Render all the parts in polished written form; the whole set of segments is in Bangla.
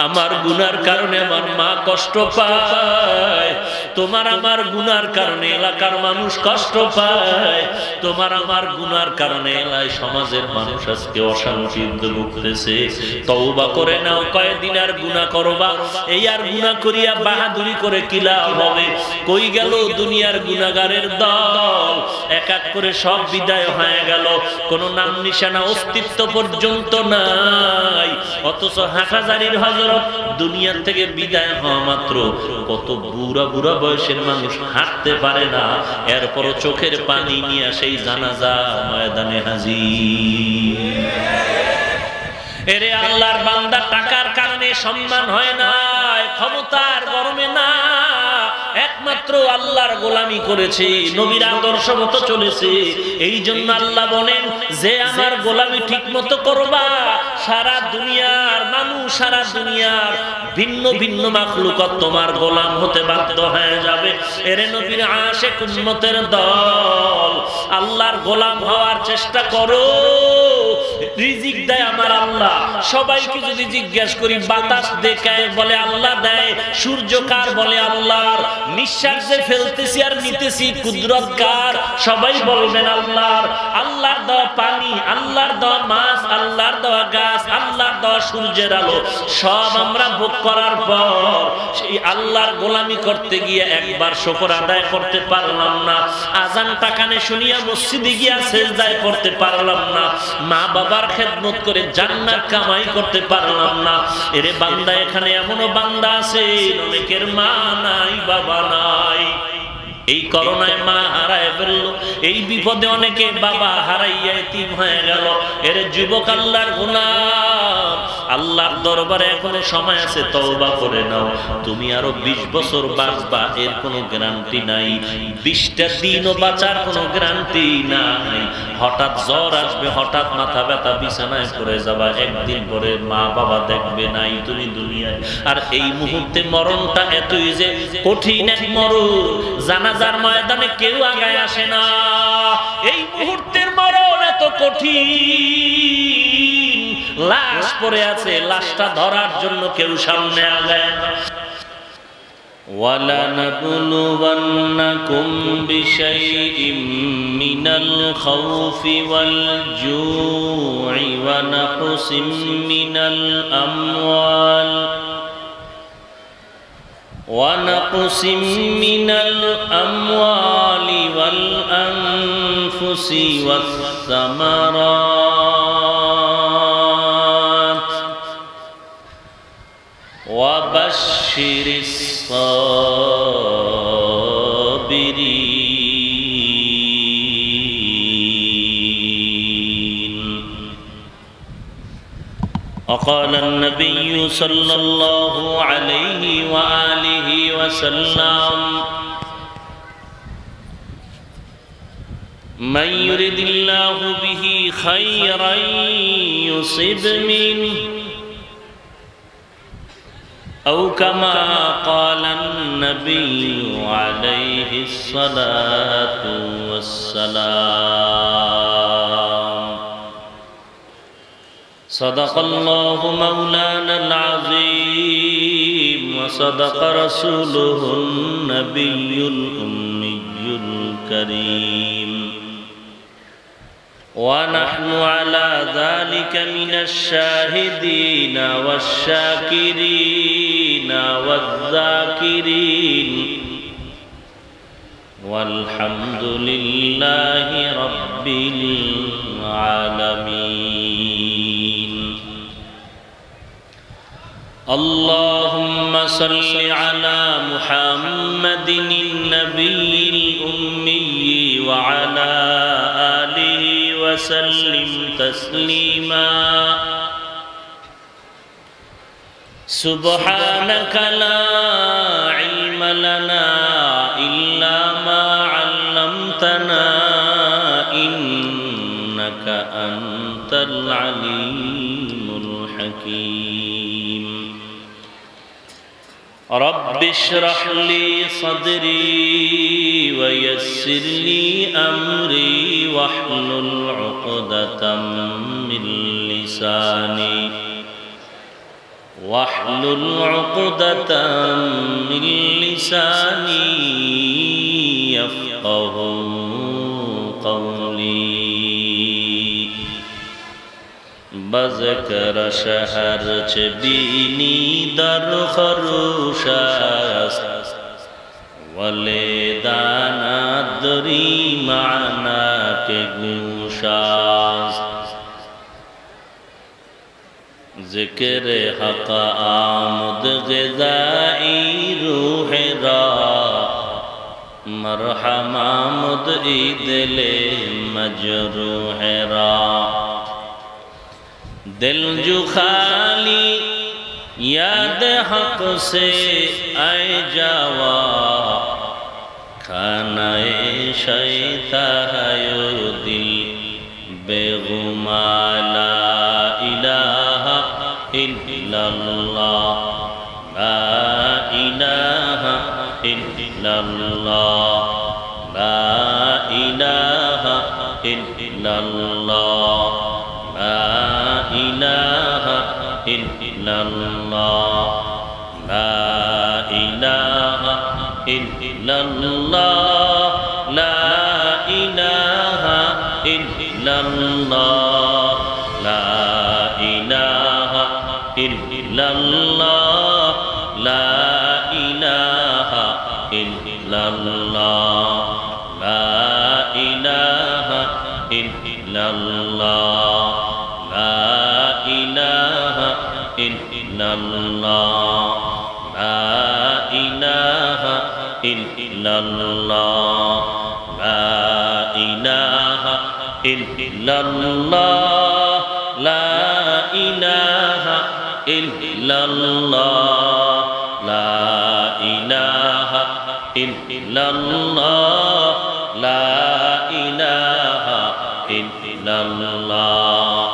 আমার গুনার কারণে আমার মা কষ্ট পায়, তোমার আমার গুনার কারণে এলাকার মানুষ কষ্ট পায়, তোমার আমার গুনার কারণে এলাকায় সমাজের মানুষ আজকে অশান্তিতে ভুগতেছে। তওবা করে নাও, কয়দিন আর গুনাহ করবা? এই আর গুনাহ করিয়া বাহাদুরি করে কি লাভ হবে? কই গেল দুনিয়ার গুনাহগারের দল? এক এক করে সব বিদায় হয়ে গেল, কোন নাম নিশানা অস্তিত্ব পর্যন্ত নাই। অথচ হাটহাজারীর হযরত দুনিয়ার থেকে বিদায় হওয়া মাত্র কত বুড়া বুড়া বয়সের মানুষ হাঁটতে পারে না, এরপরও চোখের পানি নিয়ে সেই জানাজা ময়দানে হাজির। এরে আল্লাহর বান্দা, টাকার কারণে সম্মান হয় না, ক্ষমতার গরমে না, একমাত্র আল্লাহর গোলামি করেছে, নবীর আদর্শ মতো চলেছে। এই জন্য আল্লাহ বলেন, যে আমার গোলামি ঠিক মতো করবা, সারা দুনিয়ার মানুষ, সারা দুনিয়ার ভিন্ন ভিন্ন মাখলুকাত তোমার গোলাম হতে বাধ্য হয়ে যাবে। এরে নবীর আশিক উম্মতের দল, আল্লাহর গোলাম হওয়ার চেষ্টা করো। রিজিক দেয় আমার আল্লাহ। সবাইকে যদি জিজ্ঞেস করি, বাতাস দেখায় বলে আল্লাহ দেয়, সূর্য কার বলে আল্লাহর, নিঃশ্বাস যে ফেলতেছি আর নিতেছি কুদরত কার, সবাই বলবেন আল্লাহর। আল্লাহর দেওয়া পানি, আল্লাহর দেওয়া মাছ, আল্লাহর দেওয়া গাছ, আল্লাহর দেওয়া সূর্যের আলো, সব আমরা ভোগ করার পর সেই আল্লাহর গোলামি করতে গিয়ে একবার শুকর আদায় করতে পারলাম না, আজানটা কানে শুনিয়া মসজিদে গিয়া সেজদায় করতে পারলাম না, মা বাবার খেদমত করে জান্নাত কামাই করতে পারলাম না। এরে বান্দা, এখানে এমনও বান্দা আছে অনেকের মা নাই, বাবা নাই, এই করোনায় মা হারায় ফেললো, এই বিপদে অনেকে বাবা হারাইয়া এতিম হয়ে গেল। এর যুবক, আল্লাহর গোলাম, আল্লাহর দরবারে এখনো সময় আছে, তওবা করে নাও। তুমি আরো 20 বছর বাঁচবা, এর কোনো গ্যারান্টি নাই। 20টা দিনও বাঁচার কোনো গ্যারান্টি নাই। হঠাৎ জ্বর আসবে, হঠাৎ মাথা ব্যথা, বিছানায় পড়ে যাবা, একদিন পরে মা বাবা দেখবে নাই তুমি দুনিয়ায়। আর এই মুহূর্তে মরণটা এতই যে কঠিন এক মরণ, জানাজার ময়দানে কেউ আগায় আসে না। এই মুহূর্তের মরণ এত কঠিন, লাশ পড়ে আছে, লাশটা ধরার জন্য কেউ সামনে আগায় না। وَلَنَبْلُوَنَّكُمْ بِشَيْءٍ مِّنَ الْخَوْفِ وَالْجُوعِ وَنَقْصٍ مِّنَ الْأَمْوَالِ وَالْأَنفُسِ وَالثَّمَرَاتِ وَبَشِّرِ الصَّابِرِينَ. وقال النبي صلى الله عليه وآله وسلم: من يرد الله به خيرا يصب منه أو كما قال النبي عليه الصلاة والسلام. صدق الله مولانا العظيم وصدق رسوله النبي الأمي الكريم. ونحن على ذلك من الشاهدين والشاكرين والذاكرين والحمد لله رب العالمين. اللهم صل على محمد النبي الأمي وعلى آله وسلم تسليما. سبحانك لا علم لنا إلا ما علمتنا إنك أنت العليم الحكيم. رب اشرح لي صدري ويسر لي أمري واحلل عقدة من لساني واحلل عقدة من لساني يفقهوا قولي بذكر شهر چبینی در خروش است ولیدان نداری معنا که گوش است ذکر حق آمد غذائی روح را مرحم آمد ای دل مجروح را دل جو خالی یاد حق سے آئے جاوا کھانا شیطان ہے دل بے غما لا الہ الا اللہ لا الہ الا اللہ لا الہ الا اللہ لا إله إلا الله لا إله إلا الله لا إله إلا الله لا إله إلا الله لا إله إلا الله لا إله إلا الله لا إله إلا الله لا إله إلا الله لا إله إلا الله لا إله إلا الله لا إله إلا الله لا إله إلا الله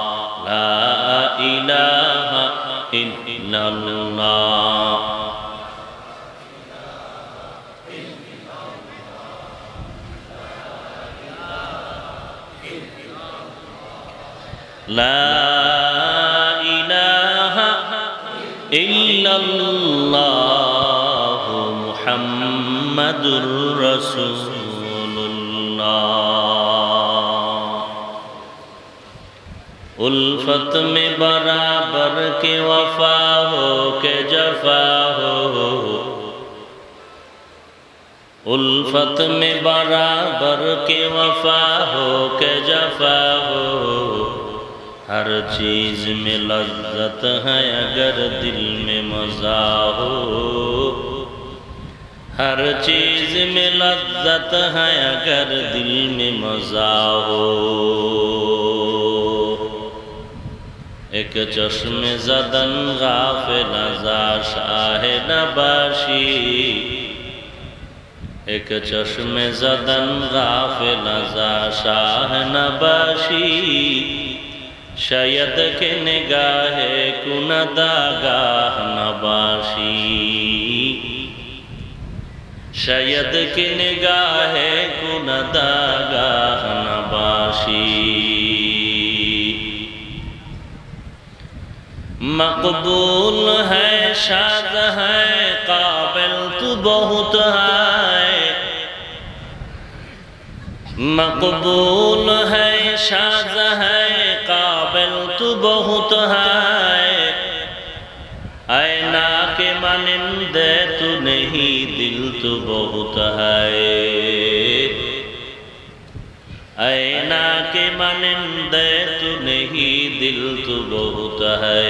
لا إله إلا الله لا إله إلا الله محمد رسول الله उल्फत में बराबर के वफा हो के जफा हो उल्फत में बराबर के वफा हो के जफा हो हर चीज में लज्जत है अगर दिल में मज़ा हो हर चीज में लज्जत है अगर दिल में मज़ा हो एक चश्मे ज़दन गाफिल ज़ा शाह नबाशी एक चश्मे ज़दन गाफिल ज़ा शाह नबाशी शायद के निगाहे कुनदागाह नबाशी शायद के निगाहे कुनदागाह नबाशी मकबूल है शाद है काबिल तू बहुत है मकबूल है शाद है काबिल तू बहुत है ऐना के मानिंदे तू नहीं दिल तू बहुत है ऐना के मानिंदे तू नहीं दिल तू बहुत है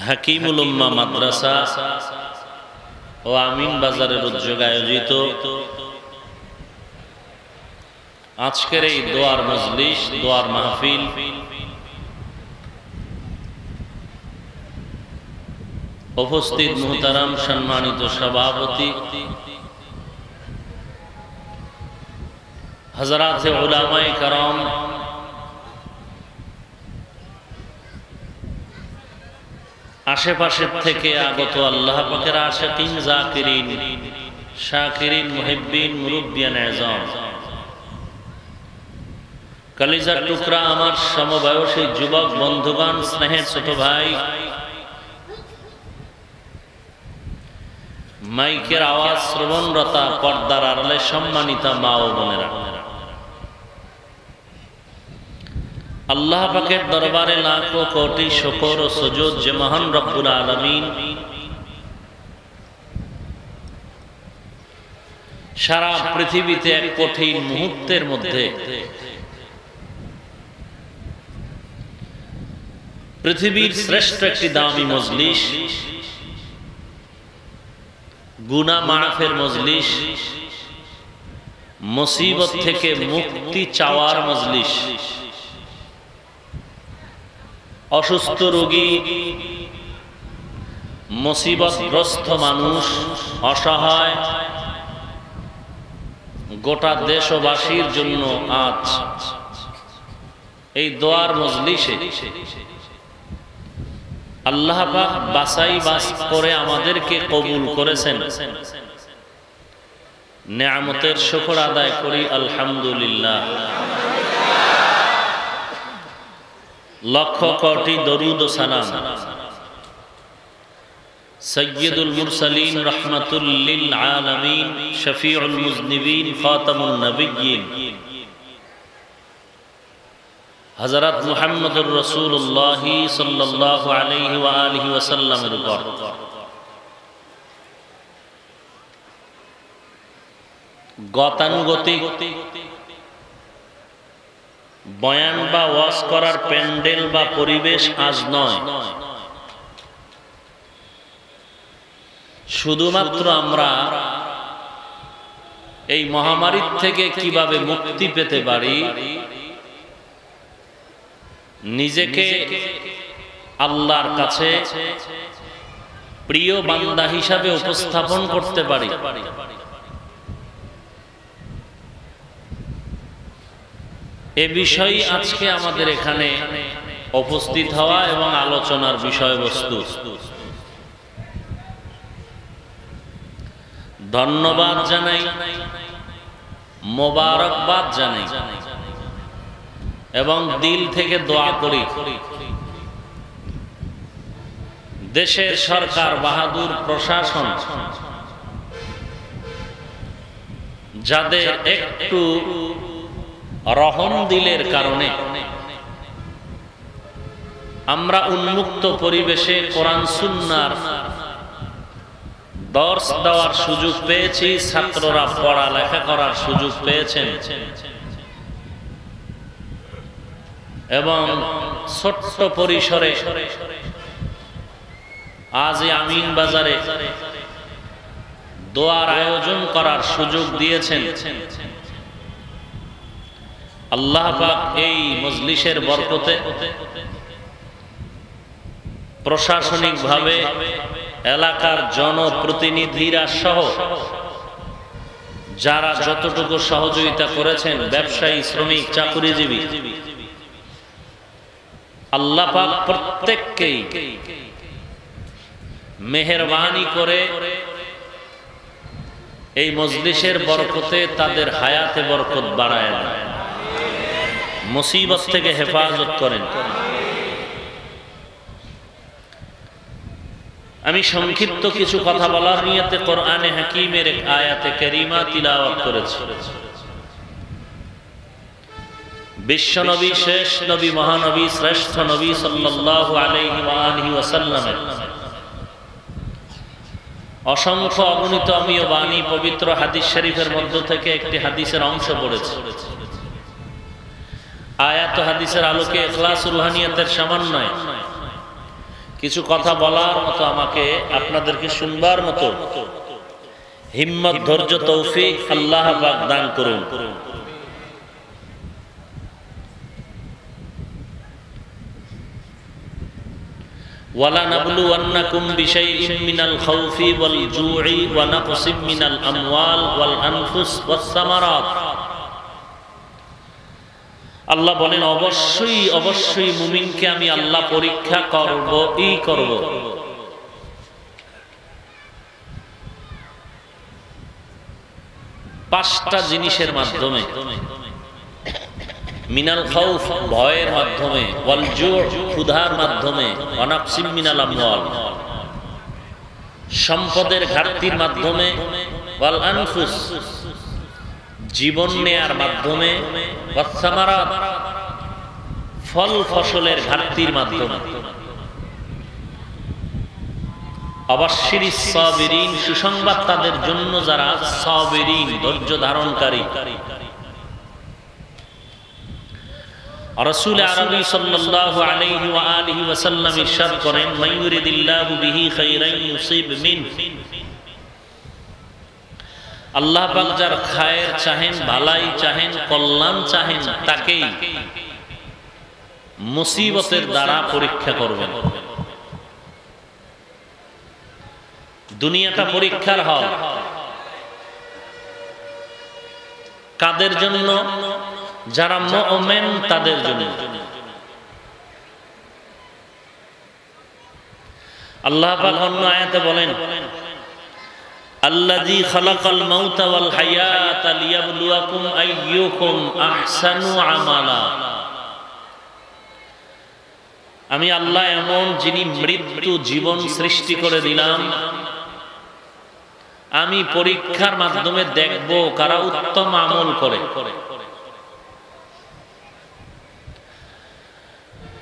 হাকিমুল উম্মাহ মাদ্রাসা ও আমিন বাজারের উদ্যোগে আয়োজিত আজকের এই দোয়ার মজলিস দোয়ার মাহফিল উপস্থিত মুহতারাম সম্মানিত সভাপতি হযরত উলামায়ে کرام আশেপাশের থেকে আগত আল্লাহ পাকের আশিকিন জাকিরিন শাকিরিন, মুহিব্বিন, মুরব্বিয়ান আযম, কলিজার টুকরা আমার সমবয়সী যুবক বন্ধুগণ, স্নেহের ছোট ভাই, মাইকের আওয়াজ শ্রবণরতা পর্দার আড়ালে সম্মানিতা মা ও বোনেরা, আল্লাহ পাকের দরবারে লাখো কোটি শুকর ও সুজুদ যে মহান রব্বুল আলামিন সারা পৃথিবীতে এক কঠিন মুহূর্তের মধ্যে পৃথিবীর শ্রেষ্ঠ একটি দামি মজলিস, গুনাহ মাফের মজলিস, মুসিবত থেকে মুক্তি চাওয়ার মজলিস, অসুস্থ রোগী, মুসিবতগ্রস্ত মানুষ, অসহায় গোটা দেশবাসীর জন্য আজ এই দোয়ার মজলিসে আল্লাহ পাক বাছাই করে আমাদেরকে কবুল করেছেন। নেয়ামতের শুকর আদায় করি আলহামদুলিল্লাহ। লক্ষ কোটি দরুদ ও সালাম সৈয়দুল মুরসালিন রহমাতুল লিল আলামিন শফিউল মুজনিবিন খাতামুন নবিয়্যিন হযরত মুহাম্মদুর রাসূলুল্লাহ সাল্লাল্লাহু আলাইহি ওয়া আলিহি ওয়াসাল্লামের উপর গতানুগতিক বয়ান বা ওয়াজ করার প্যান্ডেল বা পরিবেশ আজ নয়। শুধুমাত্র আমরা এই মহামারীর থেকে কিভাবে মুক্তি পেতে পারি, নিজেকে আল্লাহর কাছে প্রিয় বান্দা হিসাবে উপস্থাপন করতে পারি, এ বিষয়ে আজকে আমাদের এখানে উপস্থিত হওয়া এবং আলোচনার বিষয়বস্তু। ধন্যবাদ জানাই, মোবারকবাদ জানাই এবং দিল থেকে দোয়া করি দেশের সরকার বাহাদুর প্রশাসন যাদের একটু রহম দিলের কারণে আমরা উন্মুক্ত পরিবেশে কোরআন সুন্নাহর দর্স দেওয়ার সুযোগ পেয়েছি, ছাত্ররা পড়ালেখা করার সুযোগ পেয়েছেন এবং ছোট্ট পরিসরে আজ আমিন বাজারে দোয়ার আয়োজন করার সুযোগ দিয়েছেন। আল্লাহ পাক এই মজলিসের বরকতে প্রশাসনিকভাবে এলাকার জনপ্রতিনিধিরা সহ যারা যতটুকু সহযোগিতা করেছেন, ব্যবসায়ী, শ্রমিক, চাকুরিজীবী, আল্লাহ পাক প্রত্যেককেই মেহেরবানি করে এই মজলিসের বরকতে তাদের হায়াতে বরকত বাড়ায় দেন, মুসিবত থেকে হেফাজত করেন। আমি সংক্ষিপ্ত কিছু কথা বলার নিয়তে কোরআনে হাকিমের এক আয়াতে কারিমা তিলাওয়াত করেছি। বিশ্বনবী, শেষ নবী, মহানবী, শ্রেষ্ঠ নবী সাল্লাল্লাহু আলাইহি ওয়া আলিহি ওয়াসাল্লামের অসংখ্য অগণিত অমীয় বাণী, পবিত্র হাদিস শরীফের মধ্য থেকে একটি হাদিসের অংশ পড়েছি। আয়াত ও হাদিসের আলোকে ইখলাস রুহানিয়াতের সমন্বয়ে কিছু কথা বলার মতো, আমাকে আপনাদেরকে শুনবার মতো হিম্মত, ধৈর্য, তৌফিক আল্লাহ পাক দান করুন। ওয়ালা নাবলুওয়ান্নাকুম বিশাইইন মিনাল খাউফি ওয়াল জু'i ওয়া নাকসিম মিনাল আমওয়াল ওয়াল আনফুস ওয়াস সামারাত। আল্লাহ বলেন, অবশ্যই অবশ্যই মুমিনকে আমি আল্লাহ পরীক্ষা করব। পাঁচটা জিনিসের মাধ্যমে, মিনাল খাউফ ভয়ের মাধ্যমে, ওয়াল জু' ক্ষুধার মাধ্যমে, ওয়া নাকসিম মিনাল আমওয়াল সম্পদের ঘাটতির মাধ্যমে, ওয়াল আনফুস জীবন নেয়ার মাধ্যমে, ওয়াস সামারাত ফল ফসলের ঘাটতির মাধ্যমে। আবাশশিরিস সাবিরিন সুসংবাদ তাদের জন্য যারা সাবিরিন ধৈর্য ধারণকারী। রাসূল আরবী সাল্লাল্লাহু আলাইহি ওয়া আলিহি ওয়াসাল্লাম ইরশাদ করেন, মান ইউরিদিল্লাহু বিহি খাইরান ইউসিব মিন, আল্লাহ পাক যার খায়ের চাহেন, ভালাই চাহেন, কল্যাণ চাহেন, তাকেই মুসিবতের দ্বারা পরীক্ষা করবেন। দুনিয়াটা পরীক্ষার হল। কাদের জন্য? যারা মুমিন তাদের জন্য। আল্লাহ পাক অন্য আয়াতে বলেন, আল্লাযী খালাকাল মাউতা ওয়াল হায়াতা লিয়াবলুয়াকুম আইয়ুকুম আহসানু আমালা। আমি আল্লাহ এমন যিনি মৃত্যু জীবন সৃষ্টি করে দিলাম, আমি পরীক্ষার মাধ্যমে দেখব কারা উত্তম আমল করে।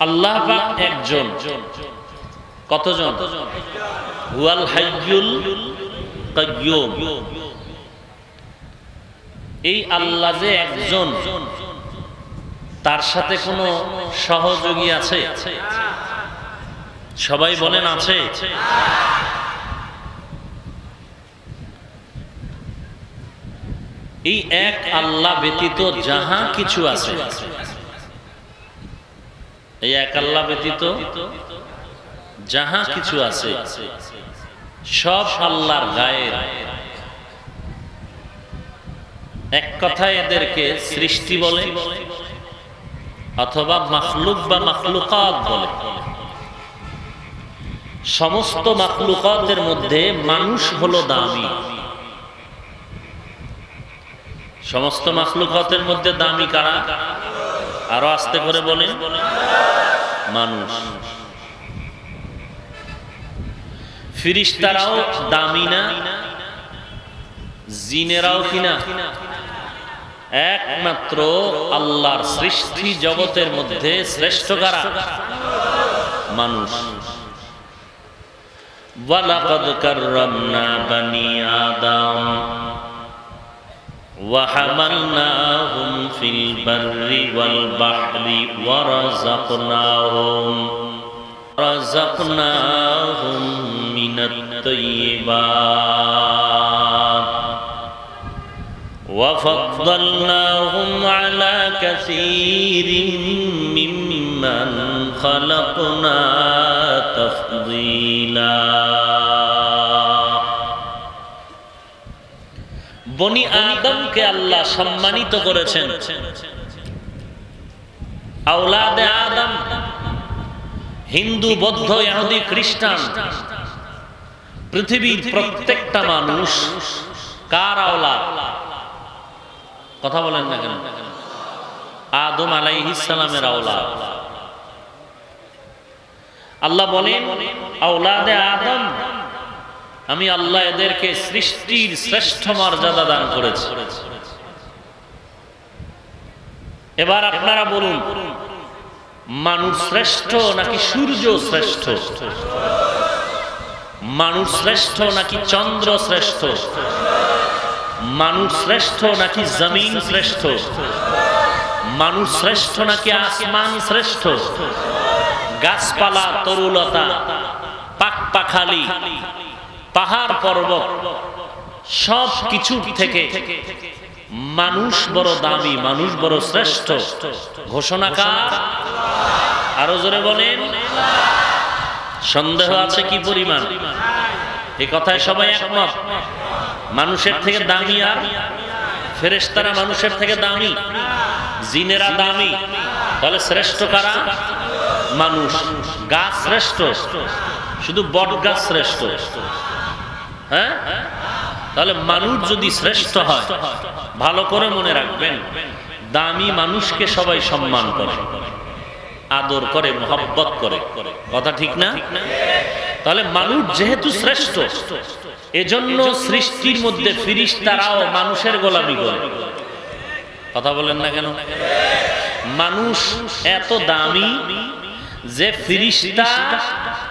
আল্লাহ পাক একজন। কতজন? হুয়াল হাইয়ুল কাইয়্যুম। এই আল্লাহ যে একজন, তার সাথে কোনো সহযোগী আছে? সবাই বলেন আছে। এই এক আল্লাহ ব্যতীত যাহা কিছু আছে, এই এক আল্লাহ ব্যতীত যাহা কিছু আছে সব আল্লাহর গায়ের। এক কথায় এদেরকে সৃষ্টি বলে, অথবা মাখলুক বা মাখলুকাত বলে। সমস্ত মাখলুকাতের মধ্যে মানুষ হলো দামি। সমস্ত মাখলুকাতের মধ্যে দামি কারা? আরো আস্তে করে বলেন, মানুষ। ফিরিস্তারাও দামি না? জিনেরাও কিনা? একমাত্র আল্লাহর সৃষ্টি জগতের মধ্যে শ্রেষ্ঠ কারা? মানুষ। ওয়ালাকাদ কাররামনা বানি আদম ওয়া হামালনাহুম ফিল বাররি ওয়াল বাহরি ওয়া রাযাকনাহুম মিনাত তাইয়্যিবাত ওয়া ফাদ্দালনাহুম আলা কাসীরিন মিম্মান খালাকনা তাফদীলা। বনি আদমকে আল্লাহ সম্মানিত করেছেন। আওলাদে আদম, হিন্দু, বৌদ্ধ, ইহুদি, খ্রিস্টান, পৃথিবীর প্রত্যেকটা মানুষ কার আওলাদ? কথা বলেন না কেন? আদম আলাইহিস সালামের আওলাদ। আল্লাহ বলেন, আওলাদে আদম, আমি আল্লাহ এদেরকে সৃষ্টির শ্রেষ্ঠ মর্যাদা দান করেছি। এবার আপনারা বলুন, মানুষ শ্রেষ্ঠ নাকি সূর্য শ্রেষ্ঠ? মানুষ শ্রেষ্ঠ নাকি চন্দ্র শ্রেষ্ঠ? মানুষ শ্রেষ্ঠ নাকি জমিন শ্রেষ্ঠ? মানুষ শ্রেষ্ঠ নাকি আসমান শ্রেষ্ঠ? গাছপালা, তরুলতা, পাখপাখালি, পাহাড় পর্বত, সব কিছু থেকে মানুষ বড় দামি, মানুষ বড় শ্রেষ্ঠ। ঘোষণাকার আরো জোরে বলেন। সন্দেহ আছে কি পরিমাণ? এই কথায় সবাই একমত। মানুষের থেকে দামি আর ফেরেশতারা মানুষের থেকে দামি, জিনেরা দামি। তাহলে শ্রেষ্ঠ কারা? মানুষ। গাছ শ্রেষ্ঠ? শুধু বট গাছ শ্রেষ্ঠ? হ্যাঁ, তাহলে মানুষ যদি শ্রেষ্ঠ হয়, ভালো করে মনে রাখবেন, দামি মানুষকে সবাই সম্মান করে, আদর করে, মোহাব্বত করে। কথা ঠিক না? তাহলে মানুষ যেহেতু শ্রেষ্ঠ, এজন্য সৃষ্টির মধ্যে ফেরেশতারাও মানুষের গোলামি করে। কথা বলেন না কেন? মানুষ এত দামি যে ফেরেশতা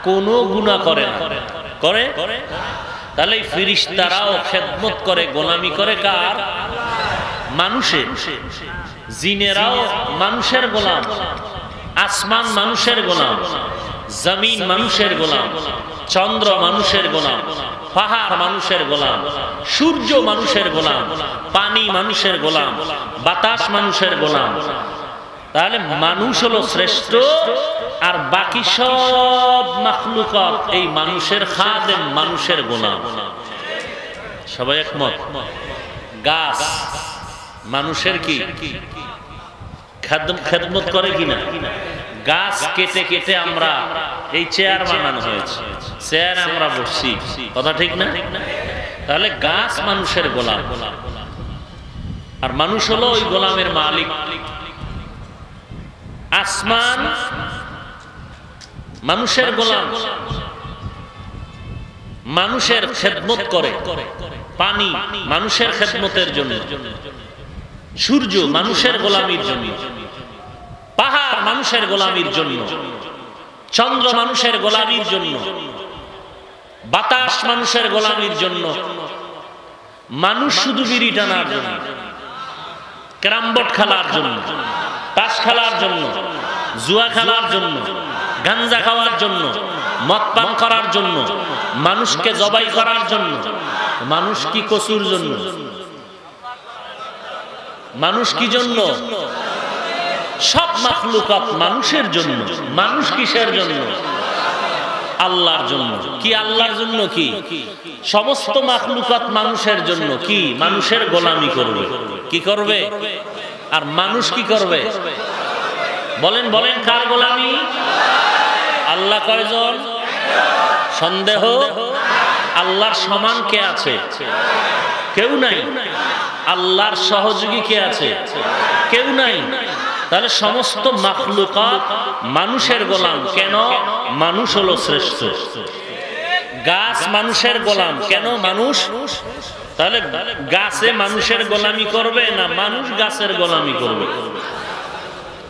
কোনো গুনাহ করে না। করে? তাহলে ফেরেশতারাও খেদমত করে, গোলামি করে কার? মানুষের। জিনেরাও মানুষের গোলাম, আসমান মানুষের গোলাম, জমিন মানুষের গোলাম, চন্দ্র মানুষের গোলাম, পাহাড় মানুষের গোলাম, সূর্য মানুষের গোলাম, পানি মানুষের গোলাম, বাতাস মানুষের গোলাম। তাহলে মানুষ হলো শ্রেষ্ঠ, আর বাকি সব মাখলুকাত এই মানুষের খাদেম, মানুষের গোলাম। সবাই একমত? গাছ মানুষের কি খেদমত করে কিনা? গাছ কেটে কেটে আমরা এই চেয়ার বানানো হয়েছে, চেয়ার আমরা বসছি। কথা ঠিক না? তাহলে গাছ মানুষের গোলাম, আর মানুষ হলো ওই গোলামের মালিক। আসমান মানুষের গোলাম, মানুষের খেদমত করে। পানি মানুষের খেদমতের জন্য, সূর্য মানুষের গোলামির জন্য, পাহাড় মানুষের গোলামির জন্য, চন্দ্র মানুষের গোলামির জন্য, বাতাস মানুষের গোলামির জন্য। মানুষ শুধু বিড়ি টানার জন্য, ক্যারামবোর্ড খেলার জন্য, তাস খেলার জন্য, জুয়া খেলার জন্য, গাঞ্জা খাওয়ার জন্য, মদ পান করার জন্য, মানুষকে জবাই করার জন্য। মানুষ কি কসুর জন্য? মানুষ কি জন্য? সব মাখলুকাত মানুষের জন্য। মানুষ কিসের জন্য? আল্লাহর জন্য। কি আল্লাহর জন্য? কি সমস্ত মাখলুকাত মানুষের জন্য। কি মানুষের গোলামি করবে। কি করবে? আর মানুষ কি করবে? বলেন বলেন, কার গোলামি? আল্লাহ কয়জন? সন্দেহ? আল্লাহর সমান কে আছে? কেউ নাই। আল্লাহর সহযোগী কে আছে? কেউ নাই। তাহলে সমস্ত মাখলুকাত মানুষের গোলাম। কেন? মানুষ হলো শ্রেষ্ঠ। গাছ মানুষের গোলাম। কেন? মানুষ। তাহলে গাছে মানুষের গোলামি করবে না মানুষ গাছের গোলামি করবে?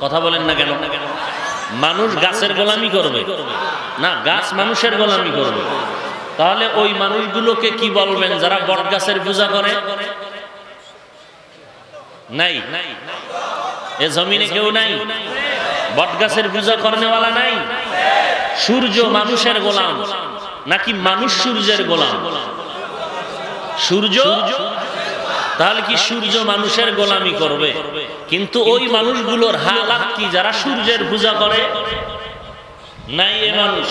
কথা বলেন না কেন? মানুষ গাছের গোলামি করবে না, গাছ মানুষের গোলামি করবে। তাহলে ওই মানুষগুলোকে কি বলবেন যারা বট গাছের পূজা করে? নাই, এ জমিনে কেউ নাই বট গাছের পূজা করনেওয়ালা নাই। সূর্য মানুষের গোলাম নাকি মানুষ সূর্যের গোলাম? সূর্য। তাহলে কি সূর্য মানুষের গোলামি করবে? কিন্তু ওই মানুষগুলোর হালাত কি যারা সূর্যের পূজা করে? নাই এ মানুষ।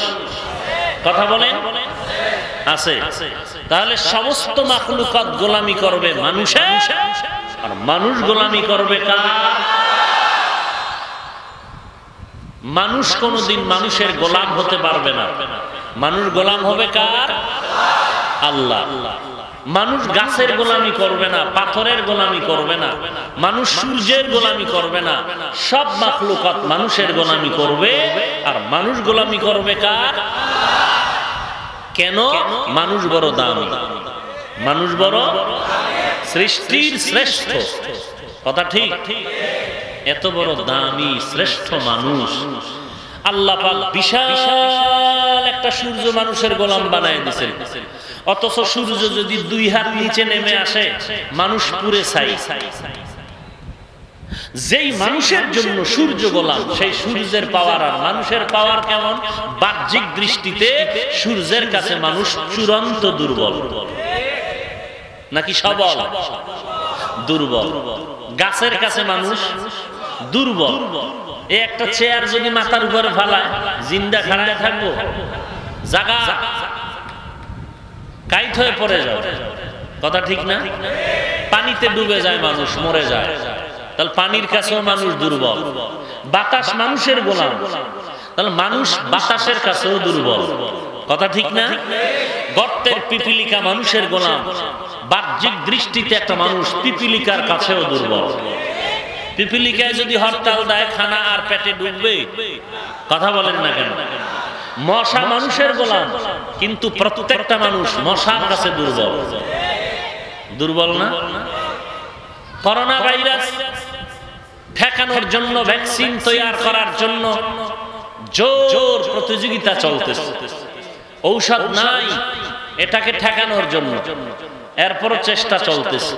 কথা বলেন, আছে। তাহলে সমস্ত মাখলুকাত গোলামি করবে মানুষের, আর মানুষ গোলামি করবে কার? মানুষ কোনদিন মানুষের গোলাম হতে পারবে না। মানুষ গোলাম হবে কার? আল্লাহ। মানুষ গাছের গোলামি করবে না, পাথরের গোলামি করবে না, মানুষ সূর্যের গোলামি করবে না। সব মাখলুকাত মানুষের গোলামি করবে, আর মানুষ গোলামি করবে কার? কেন? মানুষ বড় দামি, মানুষ বড় সৃষ্টির শ্রেষ্ঠ। কথা ঠিক? এত বড় দামি শ্রেষ্ঠ মানুষ আল্লাহ পাক বিশাল একটা সূর্য মানুষের গোলাম বানায় দিয়েছেন। অথচ সূর্য যদি 2 হাত নিচে নেমে আসে মানুষ পুড়ে ছাই। যেই মানুষের জন্য সূর্য গোলাম, সেই সূর্যের পাওয়ার আর মানুষের পাওয়ার কেমন? বাহ্যিক দৃষ্টিতে সূর্যের কাছে মানুষ চূড়ান্ত দুর্বল, নাকি সবল? দুর্বল। গাছের কাছে মানুষ দুর্বল। এই একটা চেয়ার যদি মাথার উপরে ফেলায়, জিন্দা খাড়ায় থাকবো? জাগা কাইট হয়ে পড়ে যাও। কথা ঠিক না? পানিতে ডুবে যায় মানুষ, মরে যায়। তাহলে পানির কাছেও মানুষ দুর্বল। বাতাস মানুষের গোলাম, তাহলে মানুষ বাতাসের কাছেও দুর্বল। কথা ঠিক না? গর্তের পিপিলিকা মানুষের গোলাম, বাহ্যিক দৃষ্টিতে একটা মানুষ পিপিলিকার কাছেও দুর্বল। পিপিলিকায় যদি হরতাল দেয় খানা আর পেটে ঢুকবে? কথা বলেন না কেন? মশা মানুষের গোলাম, কিন্তু প্রত্যেকটা মানুষ মশার কাছে দুর্বল। দুর্বল না? করোনা ভাইরাস ঠেকানোর জন্য, ভ্যাকসিন তৈরি করার জন্য জোর প্রতিযোগিতা চলতেছে। ঔষধ নাই এটাকে ঠেকানোর জন্য, এরপরও চেষ্টা চলতেছে।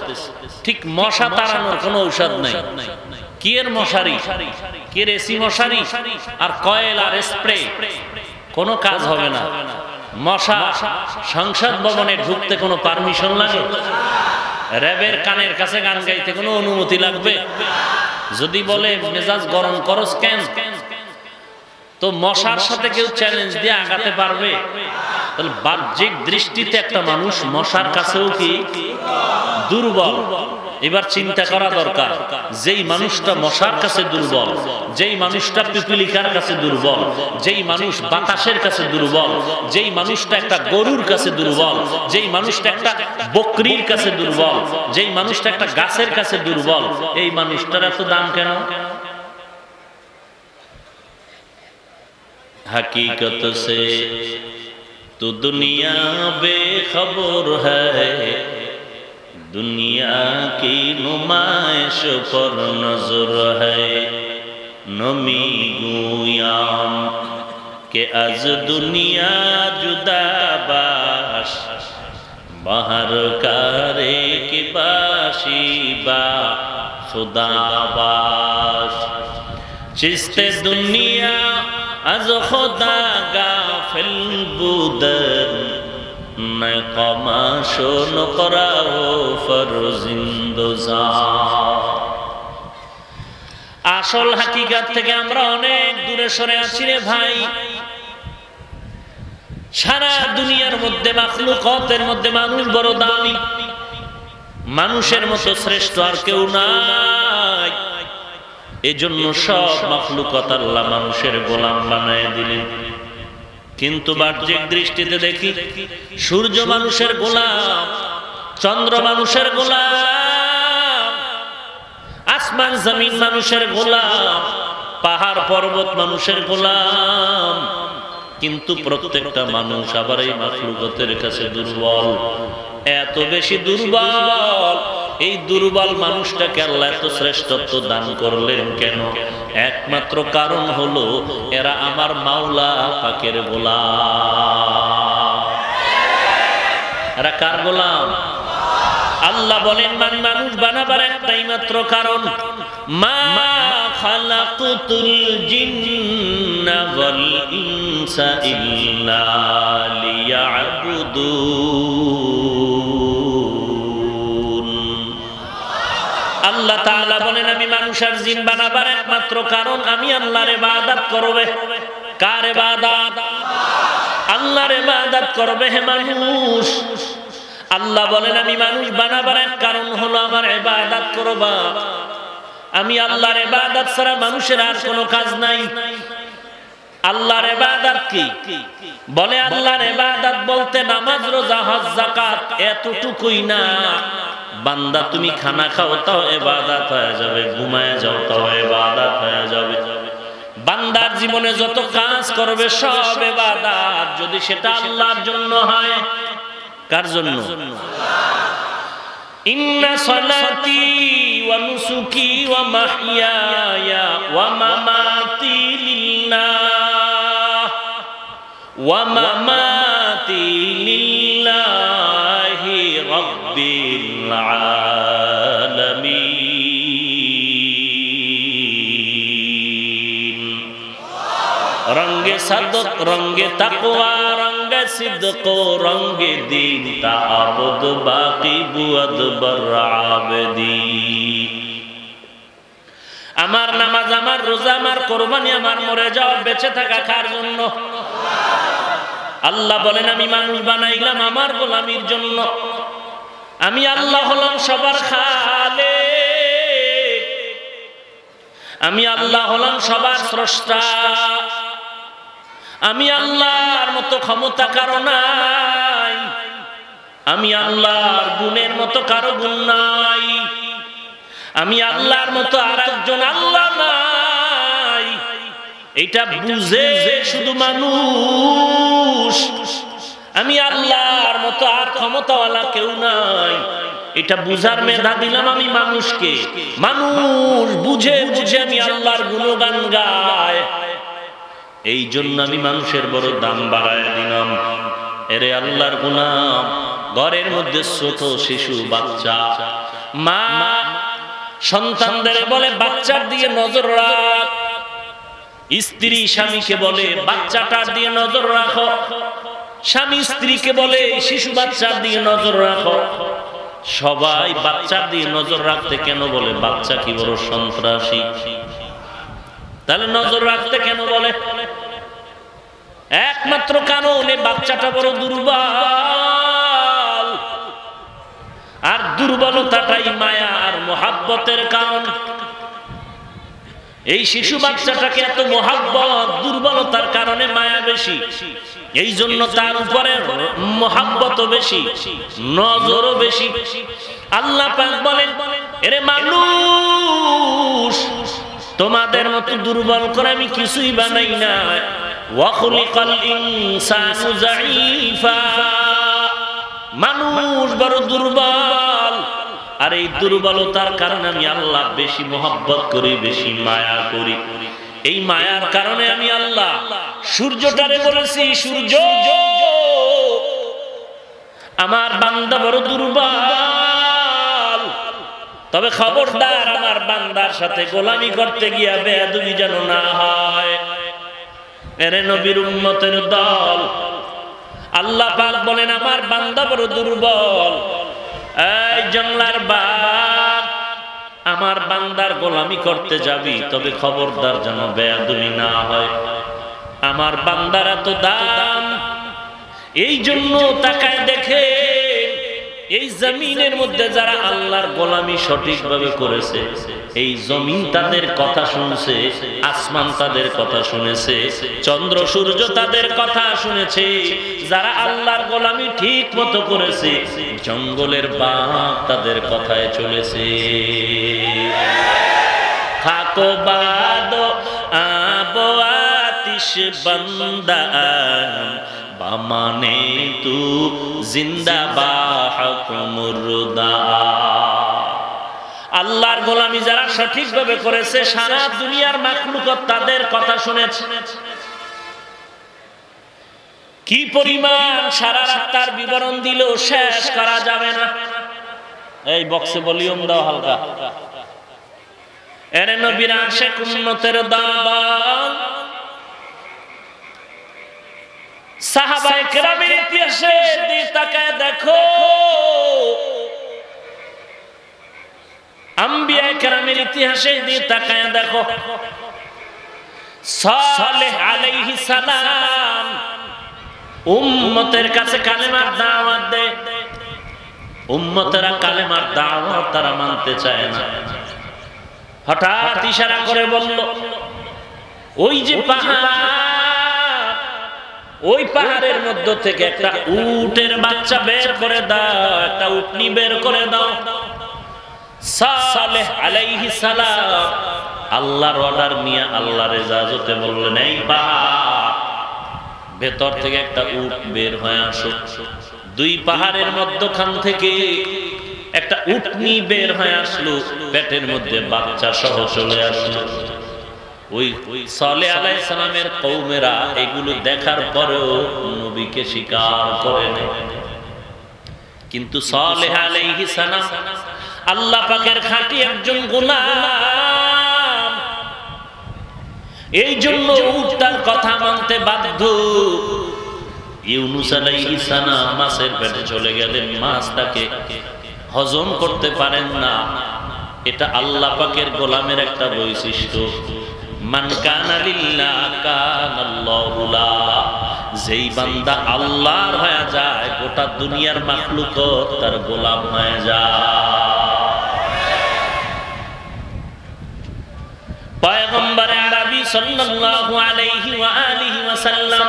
ঠিক মশা তাড়ানোর কোনো ঔষধ নাই। কি এর মশারি, কি এর এসি মশারি আর কয়েল আর স্প্রে, কোনো কাজ হবে না। মশা সংসদ ভবনে ঢুকতে কোনো পারমিশন লাগে? র্যাবের কানের কাছে গান গাইতে কোনো অনুমতি লাগবে? যদি বলে মেজাজ গরম করস কেন, তো মশার সাথে কেউ চ্যালেঞ্জ দিয়ে আগাতে পারবে? তাহলে বাহ্যিক দৃষ্টিতে একটা মানুষ মশার কাছেও কি দুর্বল? এবার চিন্তা করা দরকার, যেই মানুষটা মশার কাছে দুর্বল, যেই মানুষটা পিপিলিকার কাছে দুর্বল, যেই মানুষ বাতাসের কাছে দুর্বল, যেই মানুষটা একটা গরুর কাছে দুর্বল, যেই মানুষটা একটা বকরির কাছে দুর্বল, যেই মানুষটা একটা গাছের কাছে দুর্বল, এই মানুষটার এত দাম কেন? हकीकत से तो दुनिया बेखबर है, दुनिया की नुमाइश पर नजर है। नमी गुयाम के आज दुनिया जुदा बाश, बाहर करे की बाशी बा खुदा बाश। चिस्ते दुनिया از خدا غافل بودن، نه قماش و نقره و فرزندوزان। আসল হাকিকাত থেকে আমরা অনেক দূরে সরে আছি রে ভাই। সারা দুনিয়ার মধ্যে মাখলুকাতের মধ্যে মানুষ বড় দামি, মানুষের মতো শ্রেষ্ঠ আর কেউ নাই। এজন্য সব মাখলুকাত আল্লাহ মানুষের গোলাম বানায় দিলেন। কিন্তু বাহ্যিক দৃষ্টিতে দেখি সূর্য মানুষের গোলাম, চন্দ্র মানুষের গোলাম, আসমান জমিন মানুষের গোলাম, পাহাড় পর্বত মানুষের গোলাম। কিন্তু প্রত্যেকটা মানুষ আবার এই মাখলুকাতের কাছে দুর্বল, এত বেশি দুর্বল। এই দুর্বল মানুষটাকে আল্লাহ এত শ্রেষ্ঠত্ব দান করলেন কেন? একমাত্র কারণ হলো এরা আমার মাওলা পাকের গোলাম। এরা কার গোলাম? আল্লাহ বলেন মানুষ বানাবার একটাই মাত্র কারণ, মা খালাকুতুল জিন্না ওয়াল ইনসা ইল্লা লিয়াবুদুন। আল্লাহ তাআলা বলেন আমি মানুষ আর জিন বানাবার একমাত্র কারণ আমি আল্লাহর ইবাদত করবে। কার ইবাদত? আল্লাহর ইবাদত করবে হে মানুষ। আল্লাহ বলেন আমি মানুষ বানাবার এক কারণ হলো আমার ইবাদত করবা। আমি আল্লাহর ইবাদত ছাড়া মানুষের আর কোনো কাজ নাই। আল্লাহর ইবাদত কি? বলে আল্লাহর ইবাদত বলতে নামাজ, রোজা, হজ, যাকাত এতটুকুই না। বান্দা তুমি খানা খাও তাও ইবাদত হয়ে যাবে, ঘুমায় যাও তাও ইবাদত হয়ে যাবে। বান্দার জীবনে যত কাজ করবে সব ইবাদত, যদি সেটা আল্লাহর জন্য হয়। কার জন্য? ইন্না সালাতি ওয়া নুসুকি ওয়া মাহইয়ায়া ওয়া মামাতি লিল্লাহ ওয়া মামাতি লিল্লাহি রাব্বিল আলামিন। রঙ্গে সাদক, রঙ্গে তাকওয়া, রঙ্গে সিদক, রঙ্গে দীন, তাআবুদ বাকি বুয়াদ বরআবদি। আমার নামাজ, আমার রোজা, আমার কোরবানি, আমার মরে যাওয়া, বেঁচে থাকা কার জন্য? আল্লাহ বলেন আমি মানুষ বানাইলাম আমার গোলামির জন্য। আমি আল্লাহ হলাম সবার খালেক, আমি আল্লাহ হলাম সবার স্রষ্টা। আমি আল্লাহর মতো ক্ষমতা কারো নাই। আমি আল্লাহর গুণের মতো কারো গুণ নাই, আমি আল্লাহর মতো আরেকজন আল্লাহ নাই। এটা বুঝে শুধু মানুষ, আমি আল্লাহর মতো আর ক্ষমতাওয়ালা কেউ নাই, এটা বুঝার মেধা দিলাম আমি মানুষকে। মানুষ বুঝে বুঝে আমি আল্লাহর গুণগান গায়, এই জন্য আমি মানুষের বড় দাম বাড়ায় দিলাম। এরে আল্লাহর গোলাম, ঘরের মধ্যে ছোট শিশু বাচ্চা, মা সন্তানদের বলে বাচ্চার দিকে নজর রাখ, স্ত্রী স্বামীকে বলে বাচ্চাটার দিকে নজর রাখো, স্বামী স্ত্রীকে বলে শিশু বাচ্চার দিকে নজর রাখো। সবাই বাচ্চার দিকে নজর রাখতে কেন বলে? বাচ্চা কি বড় সন্ত্রাসী? তাহলে নজর রাখতে কেন বলে? একমাত্র কারণে বাচ্চাটা বড় দুর্বল, আর দুর্বলতাটাই মায়া আর মোহাব্বতের কারণ। এই শিশু বাচ্চাটাকে এত মোহাব্বত, দুর্বলতার কারণে মায়া বেশি, এই জন্য তার উপরে মোহাব্বত বেশি, নজরও বেশি। আল্লাহ পাক বলেন, এরে মানুষ, তোমাদের মতো দুর্বল করে আমি কিছুই বানাই না। ওয়াখলিকাল ইনসানু যায়ীফা, মানুষ বড় দুর্বল, আর এই দুর্বলতার কারণে আমি আল্লাহ বেশি মোহাব্বত করি, বেশি মায়া করি। এই মায়ার কারণে আমি আল্লাহ সূর্যটারে বলেছি, সূর্য আমার বান্দা বড় দুর্বল, তবে খবরদার আমার বান্দার সাথে গোলামি করতে গিয়া বেয়াদবি যেন না হয়। এরে নবীর উম্মতের দল, আল্লাহ পাক বলেন আমার বান্দা বড় দুর্বল। এই জঙ্গলার বাপ, আমার বান্দার গোলামি করতে যাবি, তবে খবরদার যেন বেয়াদবি না হয়। আমার বান্দার এত দাম, এই জন্য তাকায় দেখে এই জমিনের মধ্যে যারা আল্লাহর গোলামি সঠিকভাবে করেছে, এই জমিন তাদের কথা শুনছে, আসমান তাদের কথা শুনেছে, চন্দ্র সূর্য তাদের কথা শুনেছে। যারা আল্লাহর গোলামি ঠিক মতো করেছে, জঙ্গলের বাঘ তাদের কথায় চলেছে। খাকো বাদো আবো আতিশ বান্দা বামানে তু জিন্দাবাহ মুর্দা। আল্লাহর গোলামি যারা সঠিকভাবে করেছে, সারা দুনিয়ার মাখলুকাত তাদের কথা শুনেছে। কি পরিমাণ সারা রাত তার বিবরণ দিলেও শেষ করা যাবে না। এই বক্সে ভলিউম দাও হালকা। এর নবীর আশিক উম্মতের দল, সাহাবায়ে কেরামের ইতিহাসে দিকে তাকায় দেখো, আম্বিয়া কেরামের ইতিহাসে দিকে তাকায় দেখো। সালেহ আলাইহিস সালাম উম্মতের কাছে কালেমার দাওয়াত দেয়, উম্মতেরা কালেমার দাওয়াত তারা মানতে চায় না। হঠাৎ ইশারা করে বলল, ওই যে পাহাড়, ওই পাহাড়ের মধ্য থেকে একটা উটের বাচ্চা বের করে দাও, একটা উটনি বের করে দাও। সালেহ আলাইহিস সালাম আল্লাহর অর্ডার নিয়ে আল্লাহর ইজাজতে বললেন, এই পাহাড় ভেতর থেকে একটা উট বের হয়ে আসো। দুই পাহাড়ের মধ্যখান থেকে একটা উটনি বের হয়ে আসলো, পেটের মধ্যে বাচ্চা সহ চলে আসলো। ওই সালেহ আলাইহিস সালামের কওমেরা এগুলো দেখার পরেও নবীকে স্বীকার করে না। কিন্তু সালেহ আলাইহিস সালাম আল্লাহ পাকের খাঁটি একজন গোলাম, এই জন্য উট তার কথা মানতে বাধ্য। ইউনূস আলাইহিস সালাম মাছের পেটে চলে গেলেন, মাছ তাকে হজম করতে পারেন না। এটা আল্লাহ পাকের গোলামের একটা বৈশিষ্ট্য। মান কানা লিল্লাহ কানাল্লাহু লা, যেই বান্দা আল্লাহর হয়ে যায়, গোটা দুনিয়ার মাখলুকাত তার গোলাম হয়ে যায়। পয়গম্বর আরবি সাল্লাল্লাহু আলাইহি ওয়া আলিহি ওয়াসাল্লাম